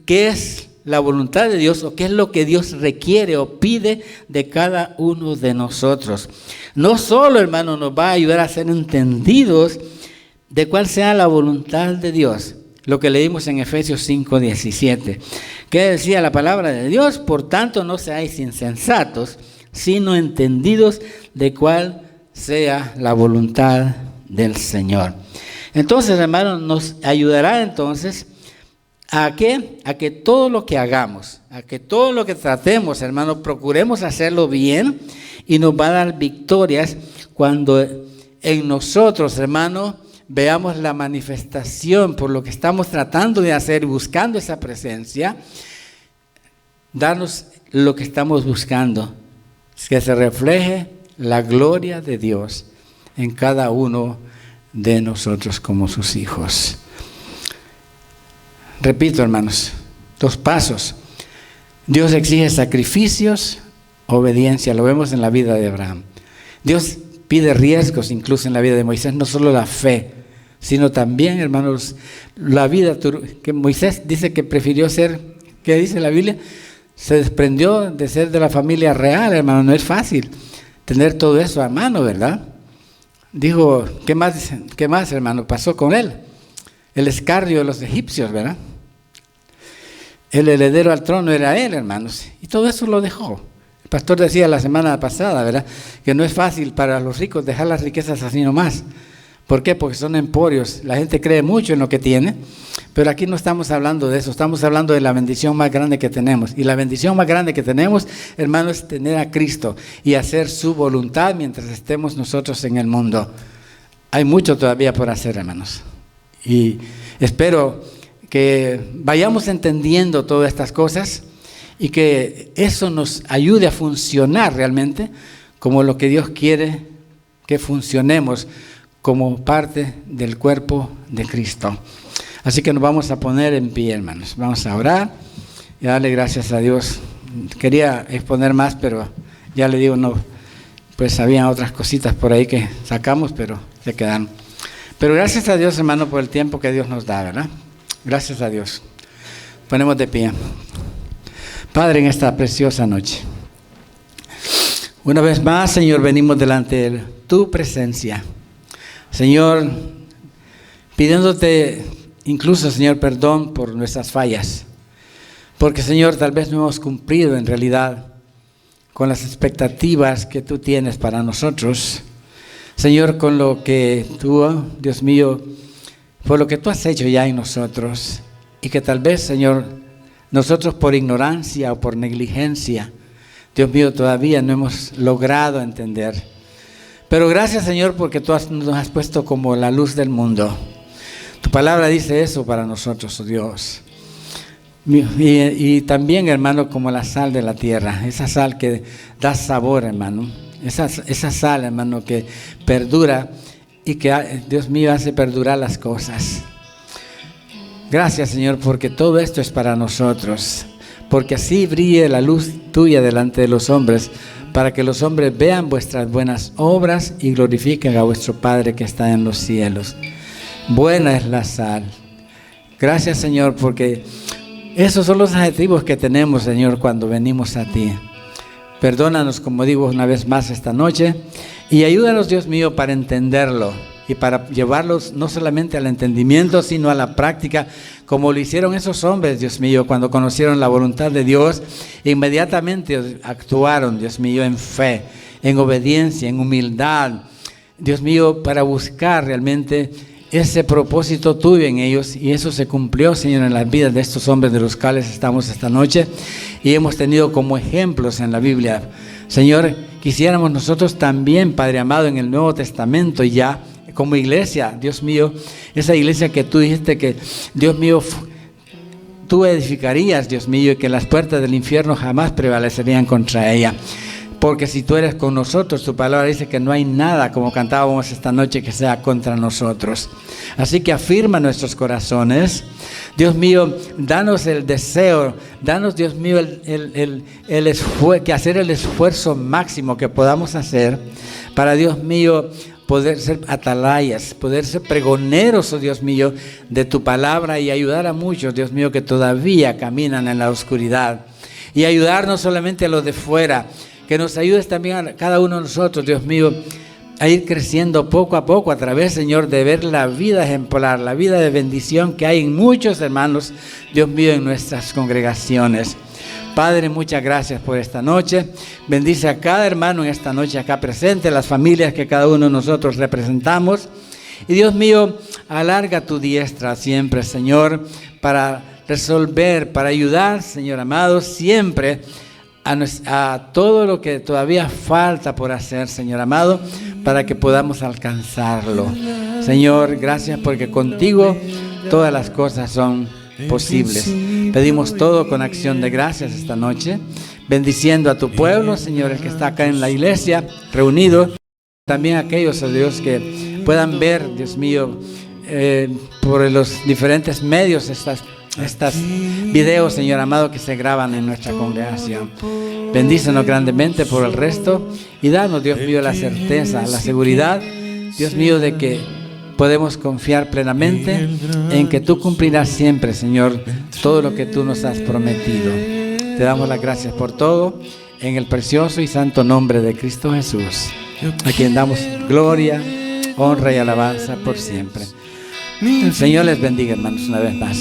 qué es la voluntad de Dios o qué es lo que Dios requiere o pide de cada uno de nosotros. No solo, hermano, nos va a ayudar a ser entendidos de cuál sea la voluntad de Dios, lo que leímos en Efesios 5:17, que decía la palabra de Dios: por tanto no seáis insensatos, sino entendidos de cuál sea la voluntad del Señor. Entonces, hermano, nos ayudará entonces ¿a qué? A que todo lo que hagamos, a que todo lo que tratemos, hermano, procuremos hacerlo bien, y nos va a dar victorias cuando en nosotros, hermano, veamos la manifestación por lo que estamos tratando de hacer, buscando esa presencia, darnos lo que estamos buscando, que se refleje la gloria de Dios en cada uno de nosotros como sus hijos. Repito, hermanos, 2 pasos. Dios exige sacrificios, obediencia. Lo vemos en la vida de Abraham. Dios pide riesgos incluso en la vida de Moisés, no solo la fe, sino también, hermanos, la vida que Moisés dice que prefirió ser, ¿qué dice la Biblia? Se desprendió de ser de la familia real, hermano. No es fácil tener todo eso a mano, ¿verdad? Dijo, ¿qué más, hermano, pasó con él? El escarnio de los egipcios, ¿verdad? El heredero al trono era él, hermanos, y todo eso lo dejó. El pastor decía la semana pasada, ¿verdad?, que no es fácil para los ricos dejar las riquezas así nomás. ¿Por qué? Porque son emporios. La gente cree mucho en lo que tiene, pero aquí no estamos hablando de eso, estamos hablando de la bendición más grande que tenemos. Y la bendición más grande que tenemos, hermanos, es tener a Cristo y hacer su voluntad mientras estemos nosotros en el mundo. Hay mucho todavía por hacer, hermanos. Y espero que vayamos entendiendo todas estas cosas y que eso nos ayude a funcionar realmente como lo que Dios quiere que funcionemos, como parte del cuerpo de Cristo. Así que nos vamos a poner en pie, hermanos. Vamos a orar y a darle gracias a Dios. Quería exponer más, pero ya le digo, no, pues había otras cositas por ahí que sacamos, pero se quedaron. Pero gracias a Dios, hermano, por el tiempo que Dios nos da, ¿verdad? Gracias a Dios. Ponemos de pie. Padre, en esta preciosa noche, una vez más, Señor, venimos delante de tu presencia. Señor, pidiéndote incluso, Señor, perdón por nuestras fallas, porque, Señor, tal vez no hemos cumplido en realidad con las expectativas que tú tienes para nosotros, Señor, con lo que tú, Dios mío, por lo que tú has hecho ya en nosotros, y que tal vez, Señor, nosotros por ignorancia o por negligencia, Dios mío, todavía no hemos logrado entender. Pero gracias, Señor, porque tú nos has puesto como la luz del mundo. Tu palabra dice eso para nosotros, oh Dios. Y también, hermano, como la sal de la tierra, esa sal que da sabor, hermano, esa sal, hermano, que perdura y que, Dios mío, hace perdurar las cosas. Gracias, Señor, porque todo esto es para nosotros, porque así brille la luz tuya delante de los hombres, para que los hombres vean vuestras buenas obras y glorifiquen a vuestro Padre que está en los cielos. Buena es la sal. Gracias, Señor, porque esos son los adjetivos que tenemos, Señor, cuando venimos a ti. Perdónanos, como digo una vez más esta noche, y ayúdanos, Dios mío, para entenderlo y para llevarlos no solamente al entendimiento, sino a la práctica, como lo hicieron esos hombres, Dios mío, cuando conocieron la voluntad de Dios, inmediatamente actuaron, Dios mío, en fe, en obediencia, en humildad, Dios mío, para buscar realmente ese propósito tuyo en ellos, y eso se cumplió, Señor, en las vidas de estos hombres de los cuales estamos esta noche y hemos tenido como ejemplos en la Biblia. Señor, quisiéramos nosotros también, Padre amado, en el Nuevo Testamento ya, como iglesia, Dios mío, esa iglesia que tú dijiste que, Dios mío, tú edificarías, Dios mío, y que las puertas del infierno jamás prevalecerían contra ella. Porque si tú eres con nosotros, tu palabra dice que no hay nada, como cantábamos esta noche, que sea contra nosotros. Así que afirma nuestros corazones. Dios mío, danos el deseo, danos, Dios mío, que hacer el esfuerzo máximo que podamos hacer para, Dios mío, poder ser atalayas, poder ser pregoneros, oh Dios mío, de tu palabra y ayudar a muchos, Dios mío, que todavía caminan en la oscuridad. Y ayudar no solamente a los de fuera, que nos ayudes también a cada uno de nosotros, Dios mío, a ir creciendo poco a poco a través, Señor, de ver la vida ejemplar, la vida de bendición que hay en muchos hermanos, Dios mío, en nuestras congregaciones. Padre, muchas gracias por esta noche. Bendice a cada hermano en esta noche acá presente, las familias que cada uno de nosotros representamos. Y Dios mío, alarga tu diestra siempre, Señor, para resolver, para ayudar, Señor amado, siempre a todo lo que todavía falta por hacer, Señor amado, para que podamos alcanzarlo. Señor, gracias porque contigo todas las cosas son posibles. Pedimos todo con acción de gracias esta noche, bendiciendo a tu pueblo, Señor, el que está acá en la iglesia, reunido. También aquellos, oh Dios, que puedan ver, Dios mío, por los diferentes medios estas videos, Señor amado, que se graban en nuestra congregación. Bendícenos grandemente por el resto y danos, Dios mío, la certeza, la seguridad, Dios mío, de que podemos confiar plenamente en que tú cumplirás siempre, Señor, todo lo que tú nos has prometido. Te damos las gracias por todo, en el precioso y santo nombre de Cristo Jesús, a quien damos gloria, honra y alabanza por siempre. El Señor les bendiga, hermanos, una vez más.